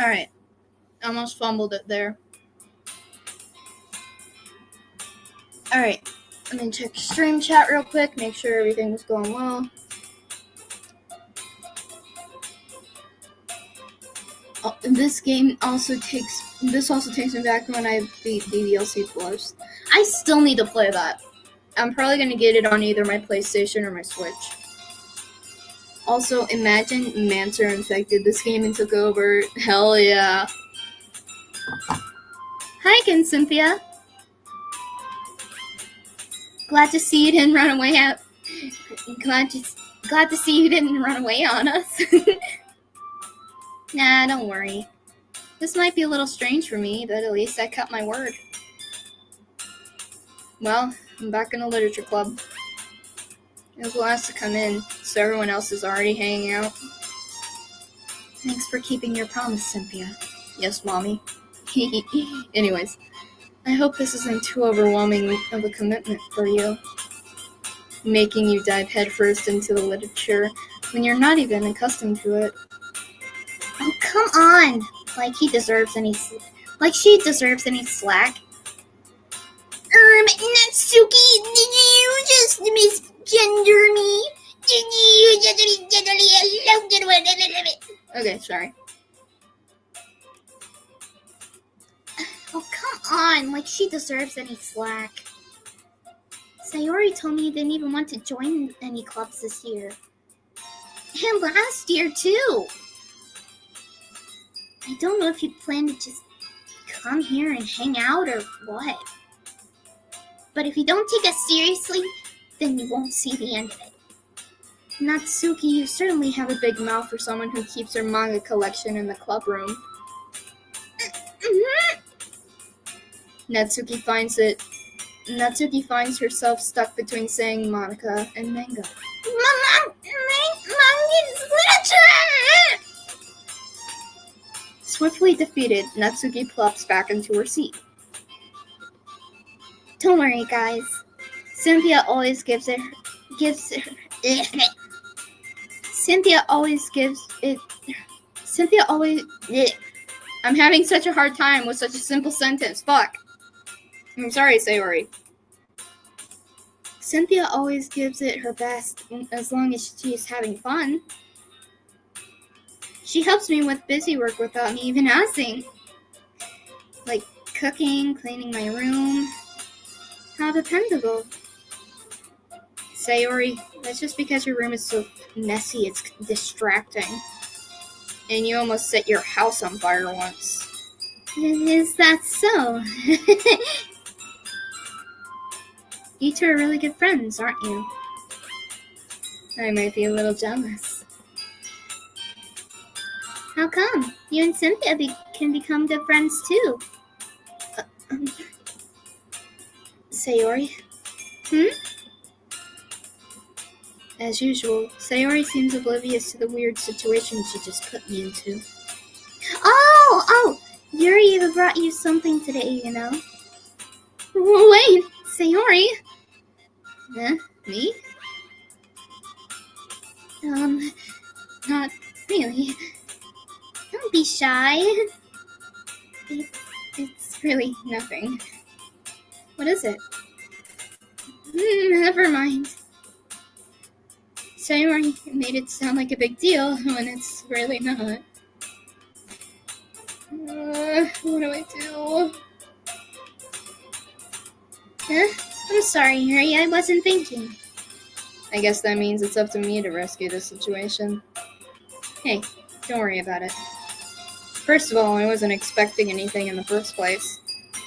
Speaker 1: Alright. Almost fumbled it there. Alright. Let me check stream chat real quick, make sure everything was going well. Oh, this also takes me back when I beat DDLC Plus. I still need to play that. I'm probably gonna get it on either my PlayStation or my Switch. Also, imagine Mancer infected this game and took over. Hell yeah. Hi again, Cynthia. Glad to see you didn't run away out. Glad to see you didn't run away on us. Nah, don't worry. This might be a little strange for me, but at least I kept my word. Well, I'm back in the literature club. It was last to come in, so everyone else is already hanging out. Thanks for keeping your promise, Cynthia. Yes, Mommy. Anyways, I hope this isn't too overwhelming of a commitment for you. Making you dive headfirst into the literature when you're not even accustomed to it.
Speaker 2: Oh, come on! Like she deserves any slack. Natsuki, did you just misgender me?
Speaker 1: Okay, sorry.
Speaker 2: Oh, come on! Like she deserves any slack. Sayori told me you didn't even want to join any clubs this year. And last year, too! I don't know if you plan to just come here and hang out or what. But if you don't take us seriously, then you won't see the end of it.
Speaker 1: Natsuki, you certainly have a big mouth for someone who keeps her manga collection in the club room. Natsuki finds herself stuck between saying Monika and manga.
Speaker 2: Manga's literature!
Speaker 1: Swiftly defeated, Natsuki plops back into her seat.
Speaker 2: Don't worry, guys. Cynthia always gives it.
Speaker 1: I'm having such a hard time with such a simple sentence. Fuck. I'm sorry, Sayori. Cynthia always gives it her best as long as she's having fun. She helps me with busy work without me even asking. Like cooking, cleaning my room. How dependable. Sayori, that's just because your room is so messy, it's distracting. And you almost set your house on fire once.
Speaker 2: Is that so?
Speaker 1: You two are really good friends, aren't you? I might be a little jealous.
Speaker 2: How come? You and Cynthia can become good friends too.
Speaker 1: Sayori? As usual, Sayori seems oblivious to the weird situation she just put me into.
Speaker 2: Oh! Yuri even brought you something today, you know?
Speaker 1: Wait, Sayori? Me?
Speaker 2: Not really. Don't be shy.
Speaker 1: It's really nothing. What is it? Never mind. Sayori made it sound like a big deal when it's really not. What do I do?
Speaker 2: I'm sorry, Yuri. I wasn't thinking.
Speaker 1: I guess that means it's up to me to rescue this situation. Hey, don't worry about it. First of all, I wasn't expecting anything in the first place,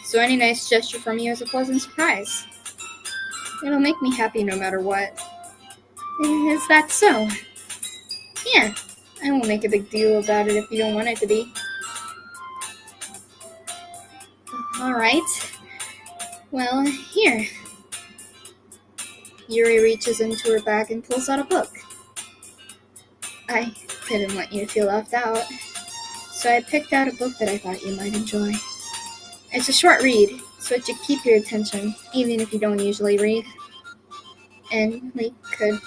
Speaker 1: so any nice gesture from you is a pleasant surprise. It'll make me happy no matter what. Is that so? Yeah, I won't make a big deal about it if you don't want it to be. Alright. Well, here. Yuri reaches into her bag and pulls out a book. I didn't want you to feel left out, so I picked out a book that I thought you might enjoy. It's a short read, so it should keep your attention, even if you don't usually read. And we could,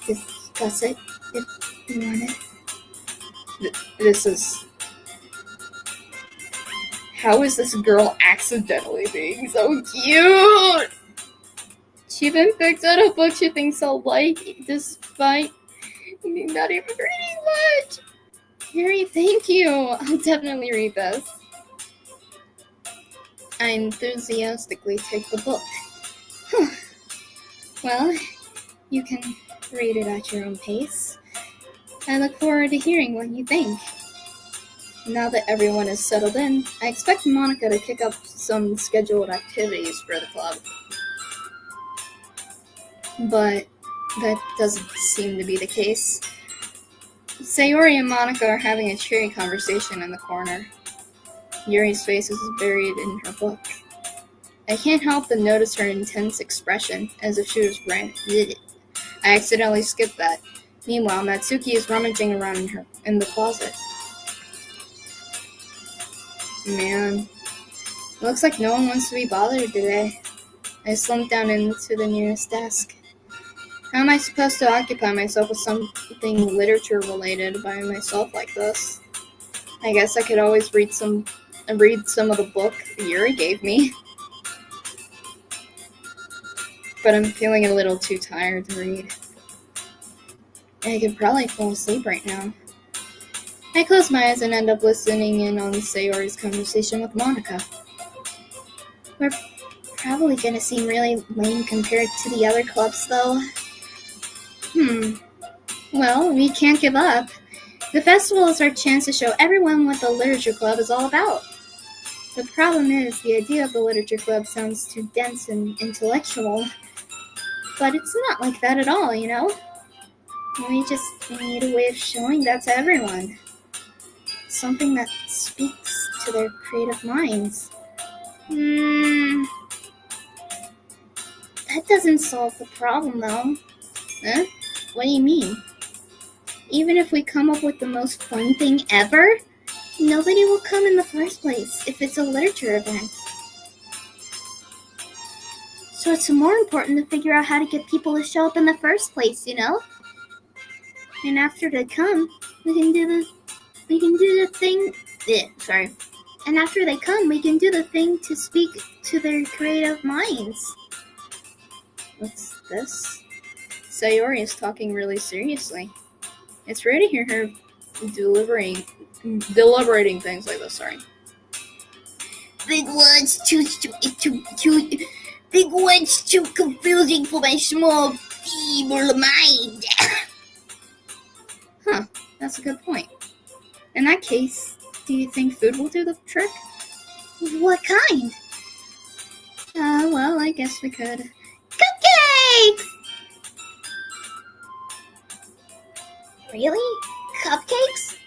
Speaker 1: discuss it if you wanted. This is... How is this girl accidentally being so cute? She even picked out a book she thinks I'll like, despite not even reading much. Yuri, thank you. I'll definitely read this. I enthusiastically take the book. Well, you can read it at your own pace. I look forward to hearing what you think. Now that everyone is settled in, I expect MONIKA to kick up some scheduled activities for the club. But that doesn't seem to be the case. Sayori and MONIKA are having a cheery conversation in the corner. Yuri's face is buried in her book. I can't help but notice her intense expression, as if she was I accidentally skipped that. Meanwhile, Natsuki is rummaging around in the closet. Man, it looks like no one wants to be bothered today. I slumped down into the nearest desk. How am I supposed to occupy myself with something literature related by myself like this? I guess I could always read some of the book Yuri gave me. But I'm feeling a little too tired to read. I could probably fall asleep right now. I close my eyes and end up listening in on Sayori's conversation with MONIKA. We're probably gonna seem really lame compared to the other clubs, though. Well, we can't give up. The festival is our chance to show everyone what the literature club is all about. The problem is, the idea of the literature club sounds too dense and intellectual. But it's not like that at all, you know? We just need a way of showing that to everyone. Something that speaks to their creative minds. That doesn't solve the problem, though. Huh? What do you mean? Even if we come up with the most fun thing ever, nobody will come in the first place if it's a literature event. So it's more important to figure out how to get people to show up in the first place, you know? And after they come, we can do the thing. And after they come, we can do the thing to speak to their creative minds. What's this? Sayori is talking really seriously. It's rare to hear her deliberating things like this. Sorry.
Speaker 2: Big words too confusing for my small, feeble mind.
Speaker 1: Huh, that's a good point. In that case, do you think food will do the trick?
Speaker 2: What kind?
Speaker 1: Well, I guess we could.
Speaker 2: Cupcakes! Really? Cupcakes?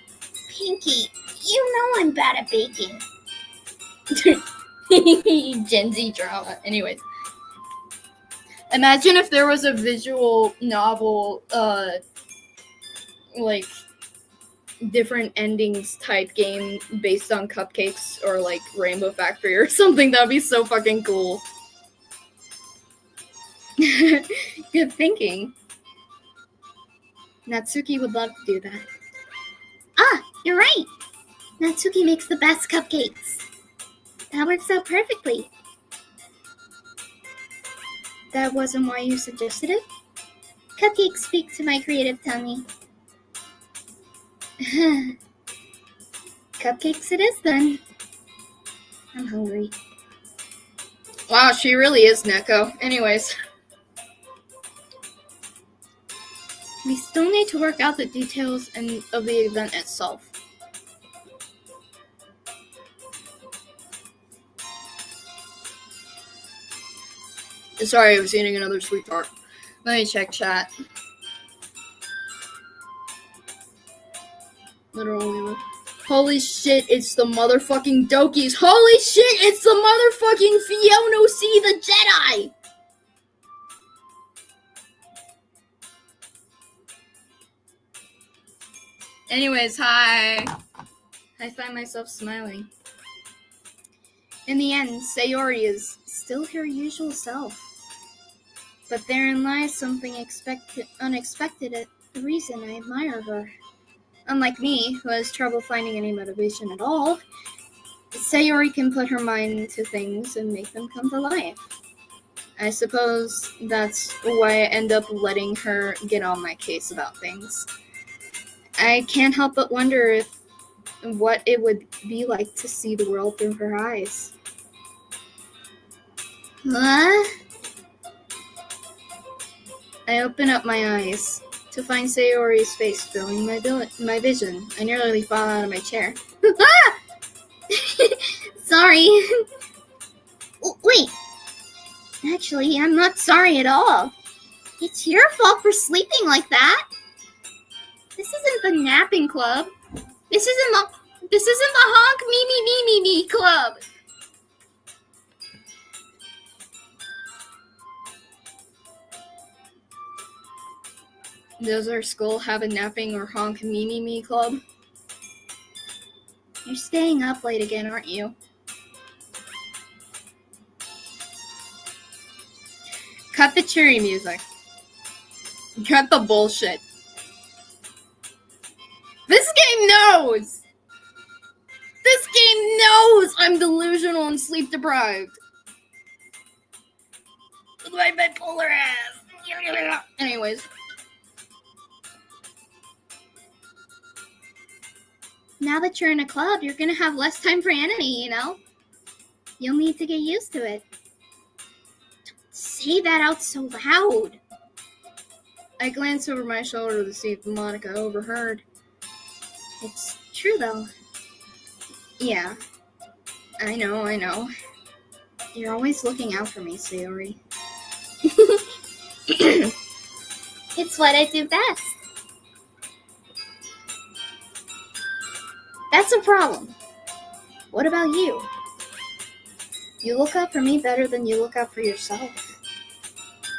Speaker 2: Pinky, you know I'm bad at baking.
Speaker 1: Gen Z drama. Anyways. Imagine if there was a visual novel, like, different endings type game based on cupcakes or, like, Rainbow Factory or something. That would be so fucking cool. Good thinking. Natsuki would love to do that.
Speaker 2: Ah, you're right. Natsuki makes the best cupcakes. That works out perfectly.
Speaker 1: That wasn't why you suggested it?
Speaker 2: Cupcakes speak to my creative tummy.
Speaker 1: Cupcakes it is then. I'm hungry. Wow, she really is Neko. Anyways. We still need to work out the details of the event itself. Sorry, I was eating another sweet tart. Let me check chat. Literally. Holy shit, it's the motherfucking Dokis. Holy shit, it's the motherfucking Fiona C. the Jedi! Anyways, hi. I find myself smiling. In the end, Sayori is still her usual self. But therein lies something unexpected, the reason I admire her. Unlike me, who has trouble finding any motivation at all, Sayori can put her mind into things and make them come to life. I suppose that's why I end up letting her get on my case about things. I can't help but wonder what it would be like to see the world through her eyes.
Speaker 2: What?
Speaker 1: I open up my eyes to find Sayori's face filling my vision. I nearly fall out of my chair.
Speaker 2: Sorry. Wait. Actually, I'm not sorry at all. It's your fault for sleeping like that. This isn't the napping club. This isn't the honk me club.
Speaker 1: Does our school have a napping or honk me club?
Speaker 2: You're staying up late again, aren't you?
Speaker 1: Cut the cheery music. Cut the bullshit. This game knows! This game knows I'm delusional and sleep deprived. With my bipolar ass. Anyways.
Speaker 2: Now that you're in a club, you're gonna have less time for anime, you know? You'll need to get used to it. Don't say that out so loud.
Speaker 1: I glance over my shoulder to see if MONIKA overheard.
Speaker 2: It's true, though.
Speaker 1: Yeah. I know. You're always looking out for me, Sayori.
Speaker 2: It's what I do best. That's a problem. What about you?
Speaker 1: You look out for me better than you look out for yourself.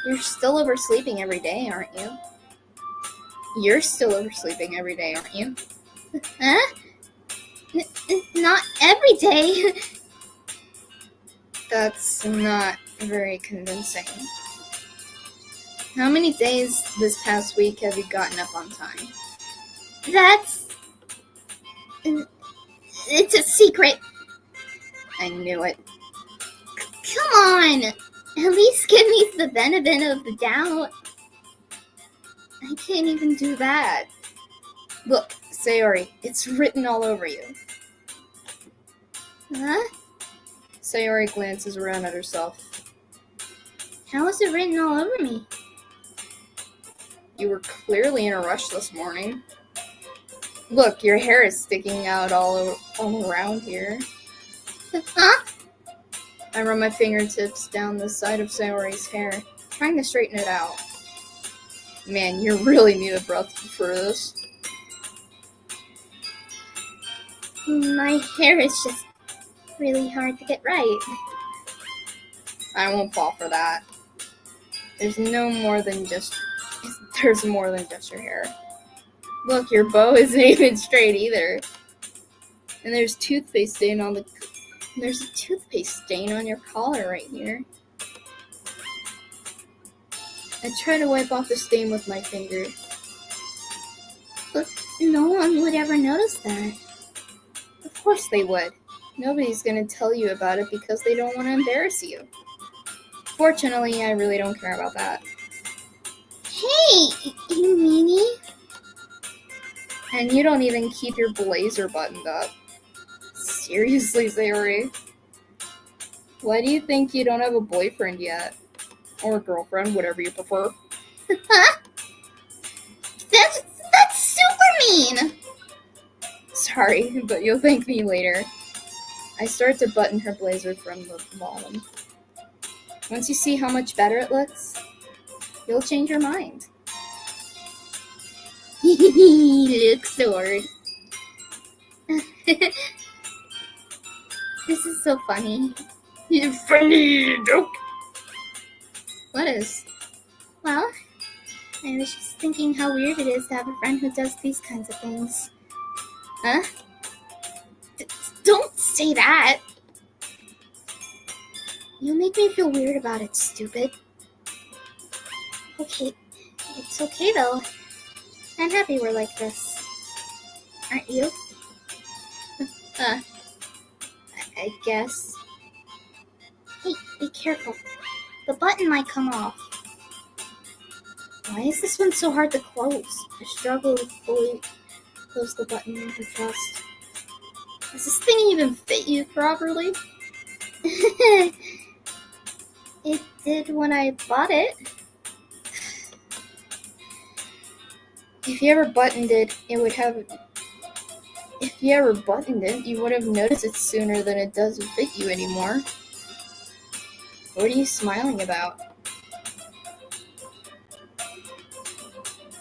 Speaker 1: You're still oversleeping every day, aren't you? You're still oversleeping every day, aren't you?
Speaker 2: Huh? Not every day.
Speaker 1: That's not very convincing. How many days this past week have you gotten up on time?
Speaker 2: It's a secret.
Speaker 1: I knew it.
Speaker 2: Come on. At least give me the benefit of the doubt.
Speaker 1: I can't even do that. Look, Sayori, it's written all over you.
Speaker 2: Huh?
Speaker 1: Sayori glances around at herself.
Speaker 2: How is it written all over me?
Speaker 1: You were clearly in a rush this morning. Look, your hair is sticking out all around here.
Speaker 2: Huh?
Speaker 1: I run my fingertips down the side of Sayori's hair, trying to straighten it out. Man, you really need a breath for this.
Speaker 2: My hair is just really hard to get right.
Speaker 1: I won't fall for that. There's more than just your hair. Look, your bow isn't even straight either. And there's a toothpaste stain on your collar right here. I try to wipe off the stain with my finger.
Speaker 2: But no one would ever notice that.
Speaker 1: Of course they would. Nobody's gonna tell you about it because they don't want to embarrass you. Fortunately, I really don't care about that.
Speaker 2: Hey, you meanie.
Speaker 1: And you don't even keep your blazer buttoned up. Seriously, Sayori. Why do you think you don't have a boyfriend yet? Or a girlfriend, whatever you prefer.
Speaker 2: Huh? That's super mean!
Speaker 1: Sorry, but you'll thank me later. I start to button her blazer from the bottom. Once you see how much better it looks, you'll change your mind.
Speaker 2: Look, sword. This is so funny.
Speaker 1: You funny joke. What is?
Speaker 2: Well, I was just thinking how weird it is to have a friend who does these kinds of things.
Speaker 1: Huh?
Speaker 2: Don't say that. You make me feel weird about it, stupid. Okay, it's okay though. I'm happy we're like this. aren't you? I guess. Hey, be careful. The button might come off. Why is this one so hard to close? I struggle to fully close the button with the trust. Does this thing even fit you properly? It did when I bought it.
Speaker 1: If you ever buttoned it, you would have noticed it sooner than it doesn't fit you anymore. What are you smiling about?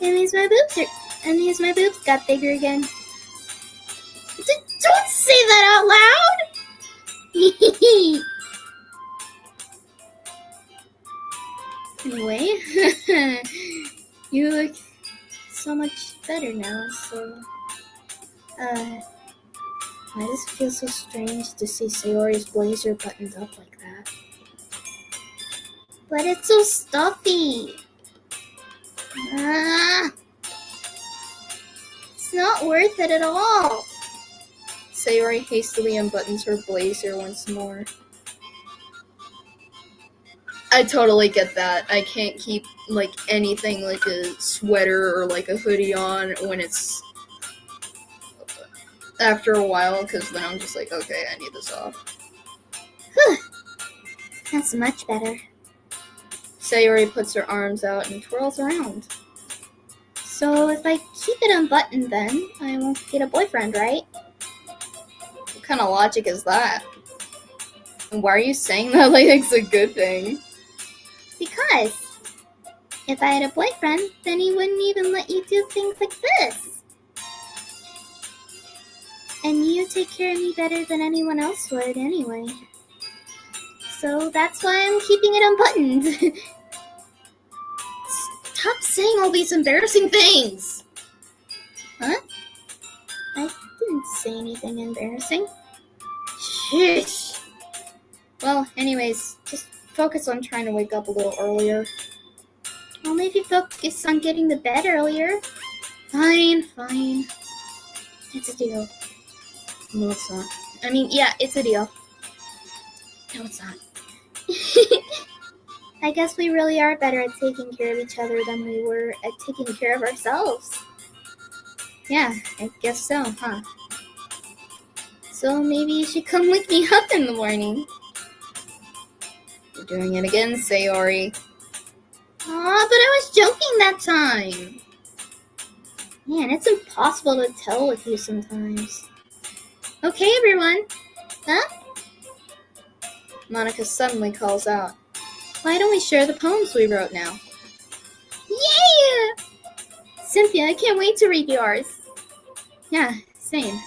Speaker 2: It means my boobs got bigger again. Don't say that out loud! Anyway, you look so much better now, so... Why does it feel so strange to see Sayori's blazer buttoned up like that? But it's so stuffy! It's not worth it at all!
Speaker 1: Sayori hastily unbuttons her blazer once more. I totally get that. I can't keep, anything like a sweater or, a hoodie on when it's after a while, because then I'm just like, okay, I need this off.
Speaker 2: Whew. That's much better.
Speaker 1: Sayori puts her arms out and twirls around.
Speaker 2: So if I keep it unbuttoned then, I won't get a boyfriend, right?
Speaker 1: What kind of logic is that? And why are you saying that like it's a good thing?
Speaker 2: Because if I had a boyfriend, then he wouldn't even let you do things like this. And you take care of me better than anyone else would anyway. So that's why I'm keeping it unbuttoned.
Speaker 1: Stop saying all these embarrassing things!
Speaker 2: Huh? I didn't say anything embarrassing.
Speaker 1: Sheesh. Well, anyways, just focus on trying to wake up a little earlier.
Speaker 2: Well, maybe focus on getting to bed earlier.
Speaker 1: Fine.
Speaker 2: It's a deal.
Speaker 1: No, it's not.
Speaker 2: I mean, yeah, it's a deal.
Speaker 1: No, it's not.
Speaker 2: I guess we really are better at taking care of each other than we were at taking care of ourselves.
Speaker 1: Yeah, I guess so, huh?
Speaker 2: So maybe you should come wake me up in the morning.
Speaker 1: You're doing it again, Sayori.
Speaker 2: Aw, but I was joking that time. Man, it's impossible to tell with you sometimes. Okay, everyone. Huh?
Speaker 1: Monika suddenly calls out.
Speaker 2: Why don't we share the poems we wrote now? Yeah! Cynthia, I can't wait to read yours.
Speaker 1: Yeah, same.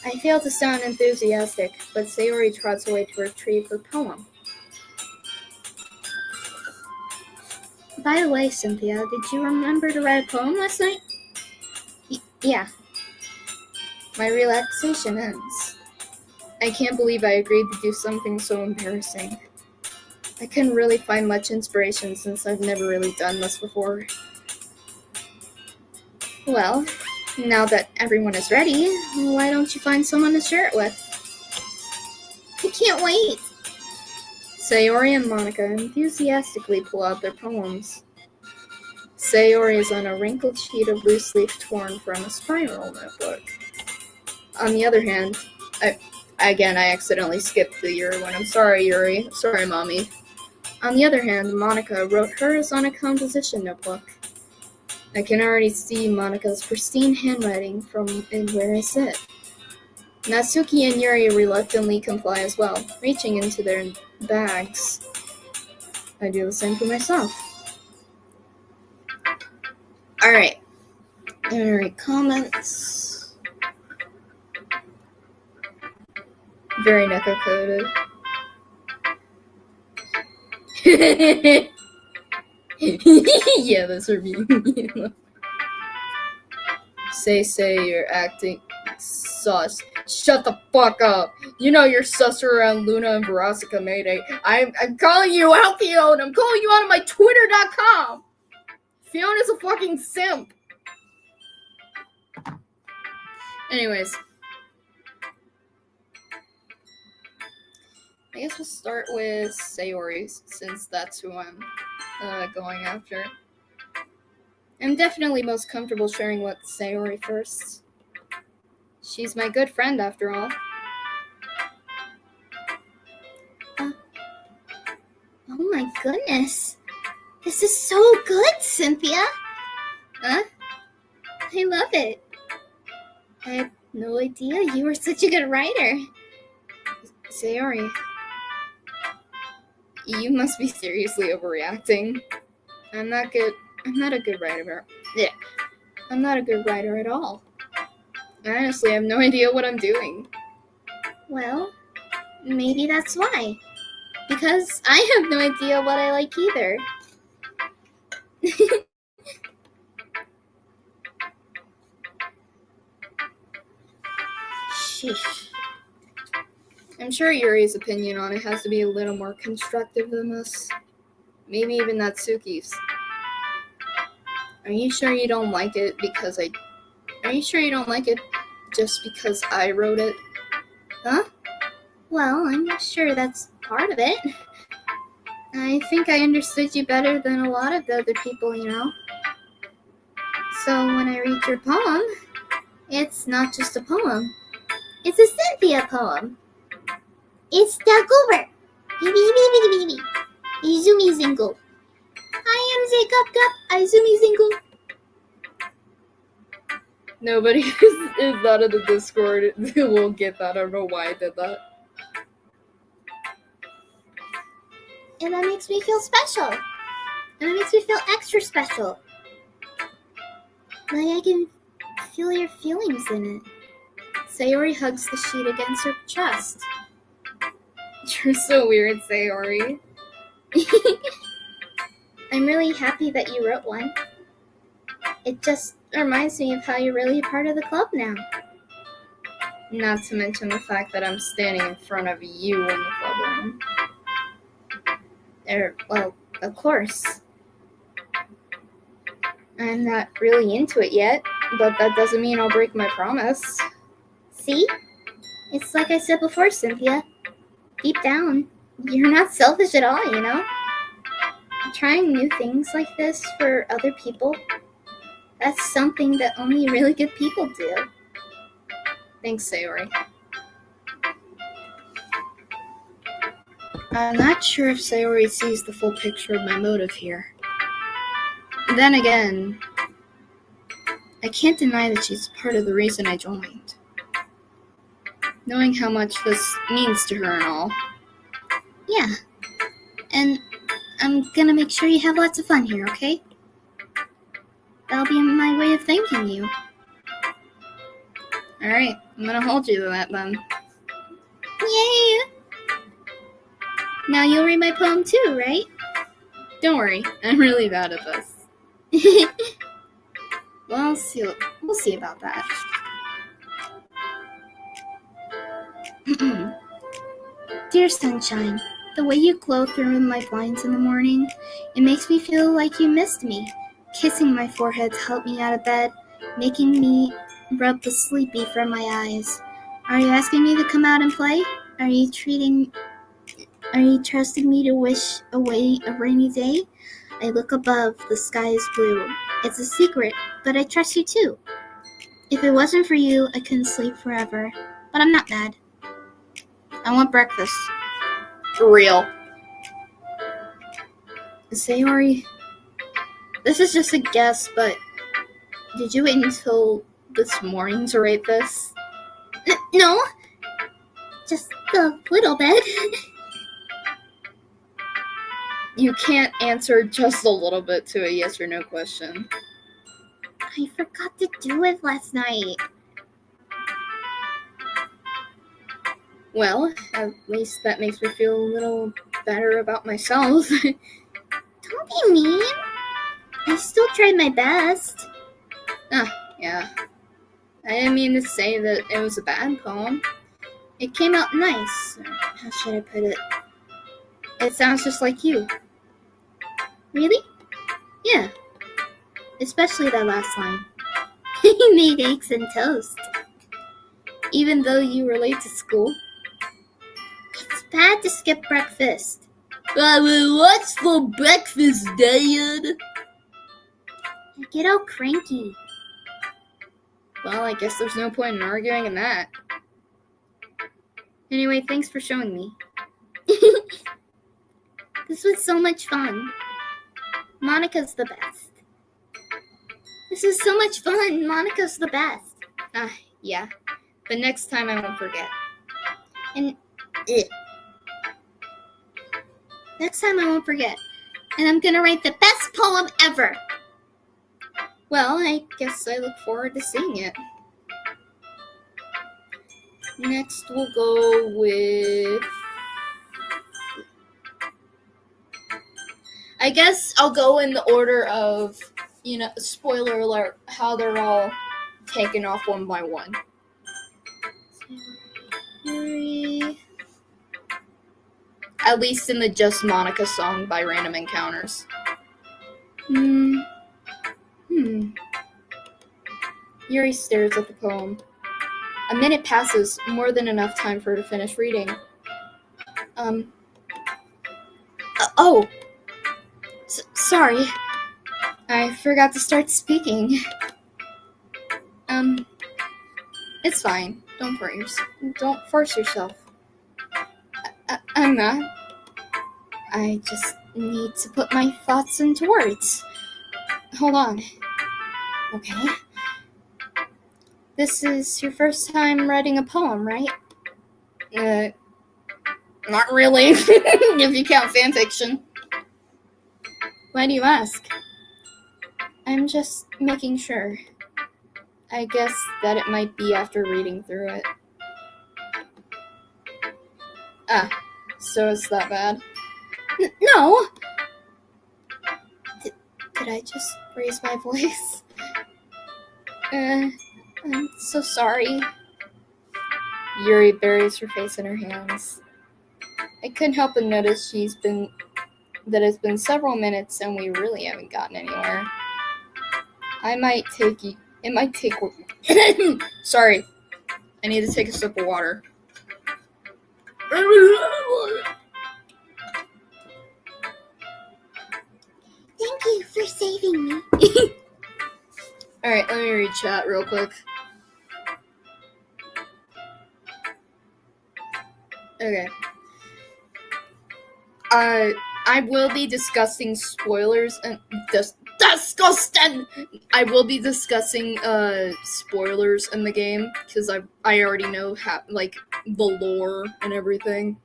Speaker 1: I fail to sound enthusiastic, but Sayori trots away to retrieve her poem.
Speaker 2: By the way, Cynthia, did you remember to write a poem last night?
Speaker 1: Yeah. My relaxation ends. I can't believe I agreed to do something so embarrassing. I couldn't really find much inspiration since I've never really done this before. Well, now that everyone is ready, why don't you find someone to share it with?
Speaker 2: I can't wait!
Speaker 1: Sayori and Monika enthusiastically pull out their poems. Sayori is on a wrinkled sheet of loose leaf torn from a spiral notebook. On the other hand, I accidentally skipped the Yuri one. I'm sorry, Yuri. Sorry, Mommy. On the other hand, Monika wrote hers on a composition notebook. I can already see Monika's pristine handwriting from where I sit. Natsuki and Yuri reluctantly comply as well, reaching into their bags. I do the same for myself. Alright. I'm gonna read comments. Very Neko-coded. Yeah, that's her view. Say, you're acting sus. Shut the fuck up. You know you're sus around Luna and Verosika Mayday. I'm calling you out, Fiona. I'm calling you out on my Twitter.com. Fiona's a fucking simp. Anyways, I guess we'll start with Sayori, since that's who I'm going after. I'm definitely most comfortable sharing with Sayori first. She's my good friend, after all.
Speaker 2: Oh my goodness. This is so good, Cynthia.
Speaker 1: Huh?
Speaker 2: I love it. I had no idea you were such a good writer.
Speaker 1: Sayori, you must be seriously overreacting. I'm not a good writer. Yeah. I'm not a good writer at all. I honestly have no idea what I'm doing.
Speaker 2: Well, maybe that's why. Because I have no idea what I like either.
Speaker 1: Sheesh. I'm sure Yuri's opinion on it has to be a little more constructive than this. Maybe even Natsuki's. Are you sure you don't like it just because I wrote it? Huh?
Speaker 2: Well, I'm sure that's part of it.
Speaker 1: I think I understood you better than a lot of the other people, you know. So when I read your poem, it's not just a poem.
Speaker 2: It's a Cynthia poem. It's Dagover. Izumi Zingle. I am Jacob Gup. Izumi Zingle.
Speaker 1: Nobody is out of the Discord will get that. I don't know why I did that.
Speaker 2: And that makes me feel special. And that makes me feel extra special. Like I can feel your feelings in it.
Speaker 1: Sayori hugs the sheet against her chest. You're so weird, Sayori.
Speaker 2: I'm really happy that you wrote one. It just reminds me of how you're really a part of the club now.
Speaker 1: Not to mention the fact that I'm standing in front of you in the club room.
Speaker 2: Well, of course.
Speaker 1: I'm not really into it yet, but that doesn't mean I'll break my promise.
Speaker 2: See? It's like I said before, Cynthia. Deep down, you're not selfish at all, you know? Trying new things like this for other people, that's something that only really good people do.
Speaker 1: Thanks, Sayori. I'm not sure if Sayori sees the full picture of my motive here. Then again, I can't deny that she's part of the reason I joined. Knowing how much this means to her and all.
Speaker 2: Yeah. And I'm gonna make sure you have lots of fun here, okay? That'll be my way of thanking you.
Speaker 1: Alright, I'm gonna hold you to that then.
Speaker 2: Yay! Now you'll read my poem too, right?
Speaker 1: Don't worry, I'm really bad at this. Well, we'll see about that.
Speaker 2: Dear sunshine, the way you glow through my blinds in the morning, it makes me feel like you missed me. Kissing my forehead to help me out of bed, making me rub the sleepy from my eyes. Are you asking me to come out and play? Are you trusting me to wish away a rainy day? I look above, the sky is blue. It's a secret, but I trust you too. If it wasn't for you, I couldn't sleep forever. But I'm not mad.
Speaker 1: I want breakfast. For real. Sayori, this is just a guess, but did you wait until this morning to write this?
Speaker 2: No. Just a little bit.
Speaker 1: You can't answer just a little bit to a yes or no question.
Speaker 2: I forgot to do it last night.
Speaker 1: Well, at least that makes me feel a little better about myself.
Speaker 2: Don't be mean. I still tried my best.
Speaker 1: Yeah. I didn't mean to say that it was a bad poem. It came out nice. How should I put it? It sounds just like you.
Speaker 2: Really?
Speaker 1: Yeah.
Speaker 2: Especially that last line. He made eggs and toast.
Speaker 1: even though you were late to school?
Speaker 2: It's bad to skip breakfast.
Speaker 1: What's for breakfast, Dad?
Speaker 2: I get all cranky.
Speaker 1: Well, I guess there's no point in arguing in that. Anyway, thanks for showing me.
Speaker 2: This was so much fun. Monika's the best. This is so much fun. Monika's the best.
Speaker 1: Yeah. But next time I won't forget.
Speaker 2: And next time I won't forget. And I'm gonna write the best poem ever.
Speaker 1: Well, I guess I look forward to seeing it. Next, we'll go with... I guess I'll go in the order of, spoiler alert, how they're all taken off one by one. YURI. At least in the Just Monika song by Random Encounters. YURI stares at the poem. A minute passes, more than enough time for her to finish reading. Sorry. I forgot to start speaking. It's fine. Don't force yourself. I'm not. I just need to put my thoughts into words. Hold on. Okay. This is your first time writing a poem, right? Not really, if you count fanfiction. Why do you ask? I'm just making sure. I guess that it might be after reading through it. So it's that bad? No! Did I just raise my voice? I'm so sorry. YURI buries her face in her hands. I couldn't help but notice that it's been several minutes and we really haven't gotten anywhere. It might take sorry. I need to take a sip of water.
Speaker 2: Thank you for saving me.
Speaker 1: Alright, let me read chat real quick. Okay. I will be discussing spoilers and disgusting. I will be discussing spoilers in the game because I already know the lore and everything.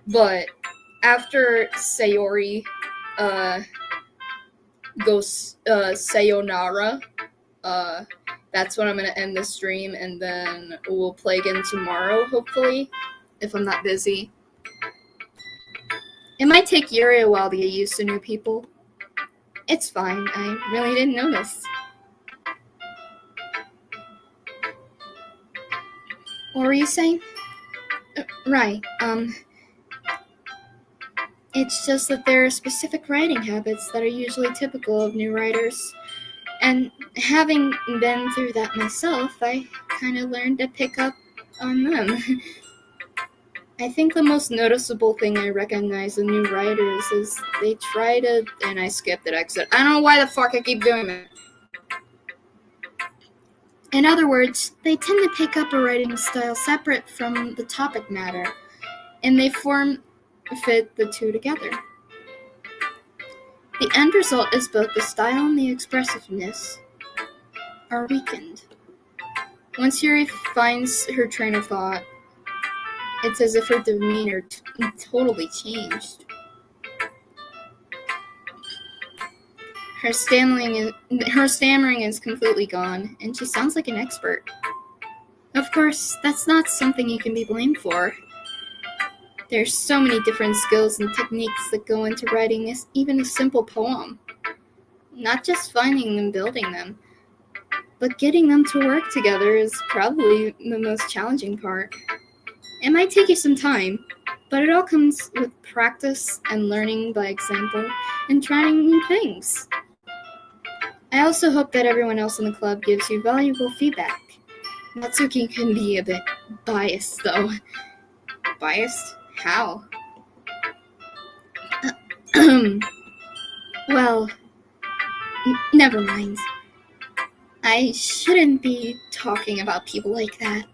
Speaker 1: But after Sayori goes sayonara, that's when I'm gonna end the stream, and then we'll play again tomorrow, hopefully, if I'm not busy. It might take YURI a while to get used to new people. It's fine, I really didn't notice. What were you saying? Right, it's just that there are specific writing habits that are usually typical of new writers. And having been through that myself, I kind of learned to pick up on them. I think the most noticeable thing I recognize in new writers is they try to... And I skipped at exit. I don't know why the fuck I keep doing that. In other words, they tend to pick up a writing style separate from the topic matter, and they fit the two together. The end result is both the style and the expressiveness are weakened. Once YURI finds her train of thought, it's as if her demeanor totally changed. Her stammering is completely gone, and she sounds like an expert. Of course, that's not something you can be blamed for. There's so many different skills and techniques that go into writing even a simple poem. Not just finding and building them, but getting them to work together is probably the most challenging part. It might take you some time, but it all comes with practice and learning by example and trying new things. I also hope that everyone else in the club gives you valuable feedback. Natsuki can be a bit biased, though. Biased? How? Well, never mind. I shouldn't be talking about people like that.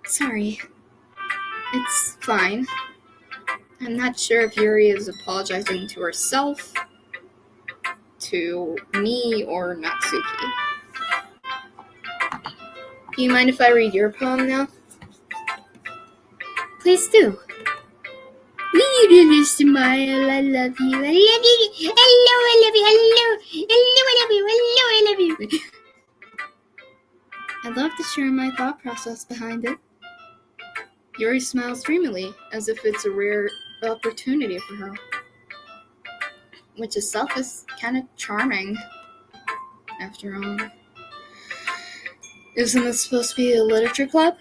Speaker 1: Sorry. It's fine. I'm not sure if Yuri is apologizing to herself, to me, or Natsuki. Do you mind if I read your poem now? Please do. You smile, I love you, I love you, hello, I love you, hello, I love you, hello, I love you. I'd love to share my thought process behind it. Yuri smiles dreamily, as if it's a rare opportunity for her, which itself is kind of charming, after all. Isn't this supposed to be a literature club?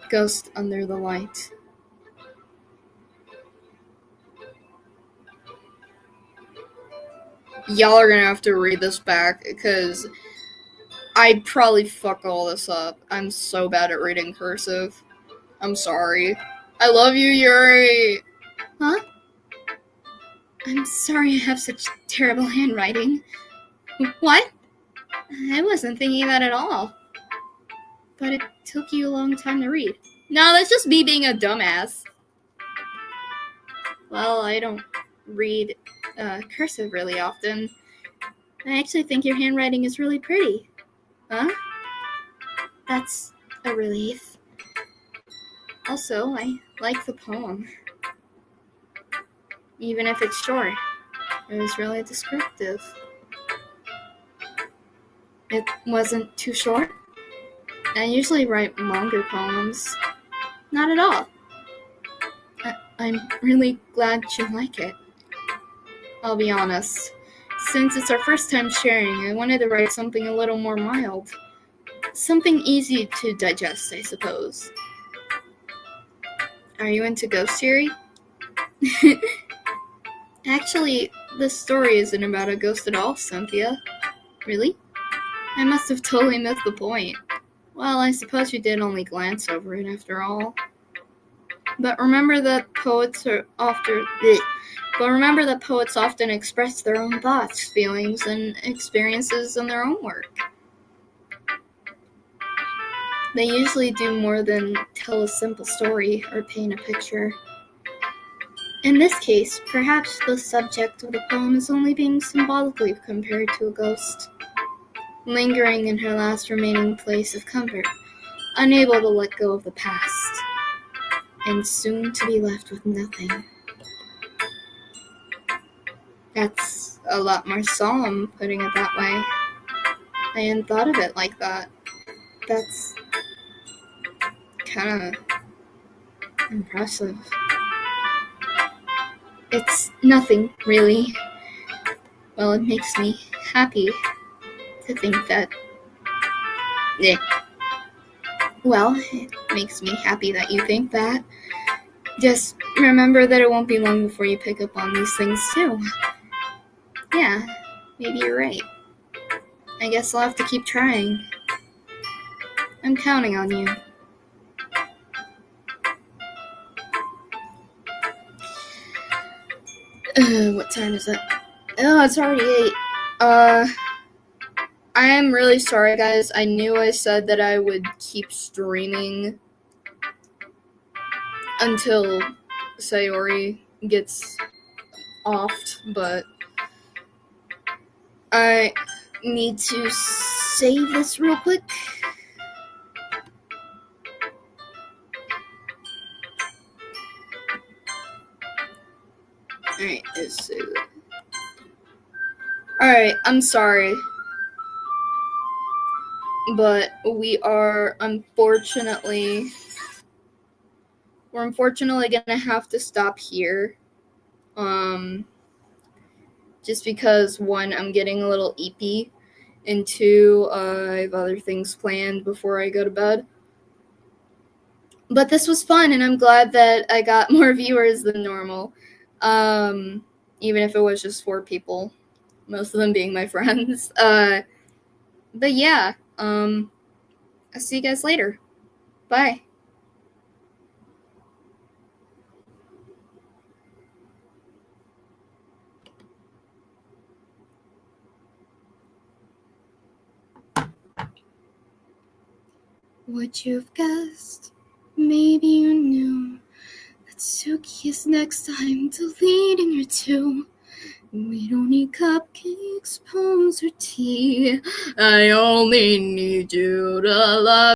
Speaker 1: Ghost under the light. Y'all are gonna have to read this back, because I'd probably fuck all this up. I'm so bad at reading cursive. I'm sorry. I love you, Yuri! Huh? I'm sorry I have such terrible handwriting. What? I wasn't thinking that at all. But it took you a long time to read. No, that's just me being a dumbass. Well, I don't read cursive really often. I actually think your handwriting is really pretty. Huh? That's a relief. Also, I like the poem. Even if it's short, it was really descriptive. It wasn't too short. I usually write longer poems. Not at all. I'm really glad you like it. I'll be honest. Since it's our first time sharing, I wanted to write something a little more mild. Something easy to digest, I suppose. Are you into ghost theory? Actually, this story isn't about a ghost at all, Cynthia. Really? I must have totally missed the point. Well, I suppose you did only glance over it after all. But remember that poets often express their own thoughts, feelings, and experiences in their own work. They usually do more than tell a simple story or paint a picture. In this case, perhaps the subject of the poem is only being symbolically compared to a ghost, lingering in her last remaining place of comfort, unable to let go of the past, and soon to be left with nothing. That's a lot more solemn, putting it that way. I hadn't thought of it like that. That's kind of impressive. It's nothing, really. Well, it makes me happy to think that... Well, it makes me happy that you think that. Just remember that it won't be long before you pick up on these things, too. Yeah, maybe you're right. I guess I'll have to keep trying. I'm counting on you. What time is it? Oh, it's already 8. I am really sorry, guys. I knew I said that I would keep streaming until Sayori gets offed, but I need to save this real quick. Alright, let's save it. Alright, I'm sorry. But we're unfortunately gonna have to stop here. Just because, one, I'm getting a little eepy, and two, I have other things planned before I go to bed. But this was fun, and I'm glad that I got more viewers than normal. Even if it was just 4 people, most of them being my friends. But yeah, I'll see you guys later. Bye. Would you've guessed? Maybe you knew that Suki is next. I'm deleting her too. We don't need cupcakes, poems, or tea. I only need you to love.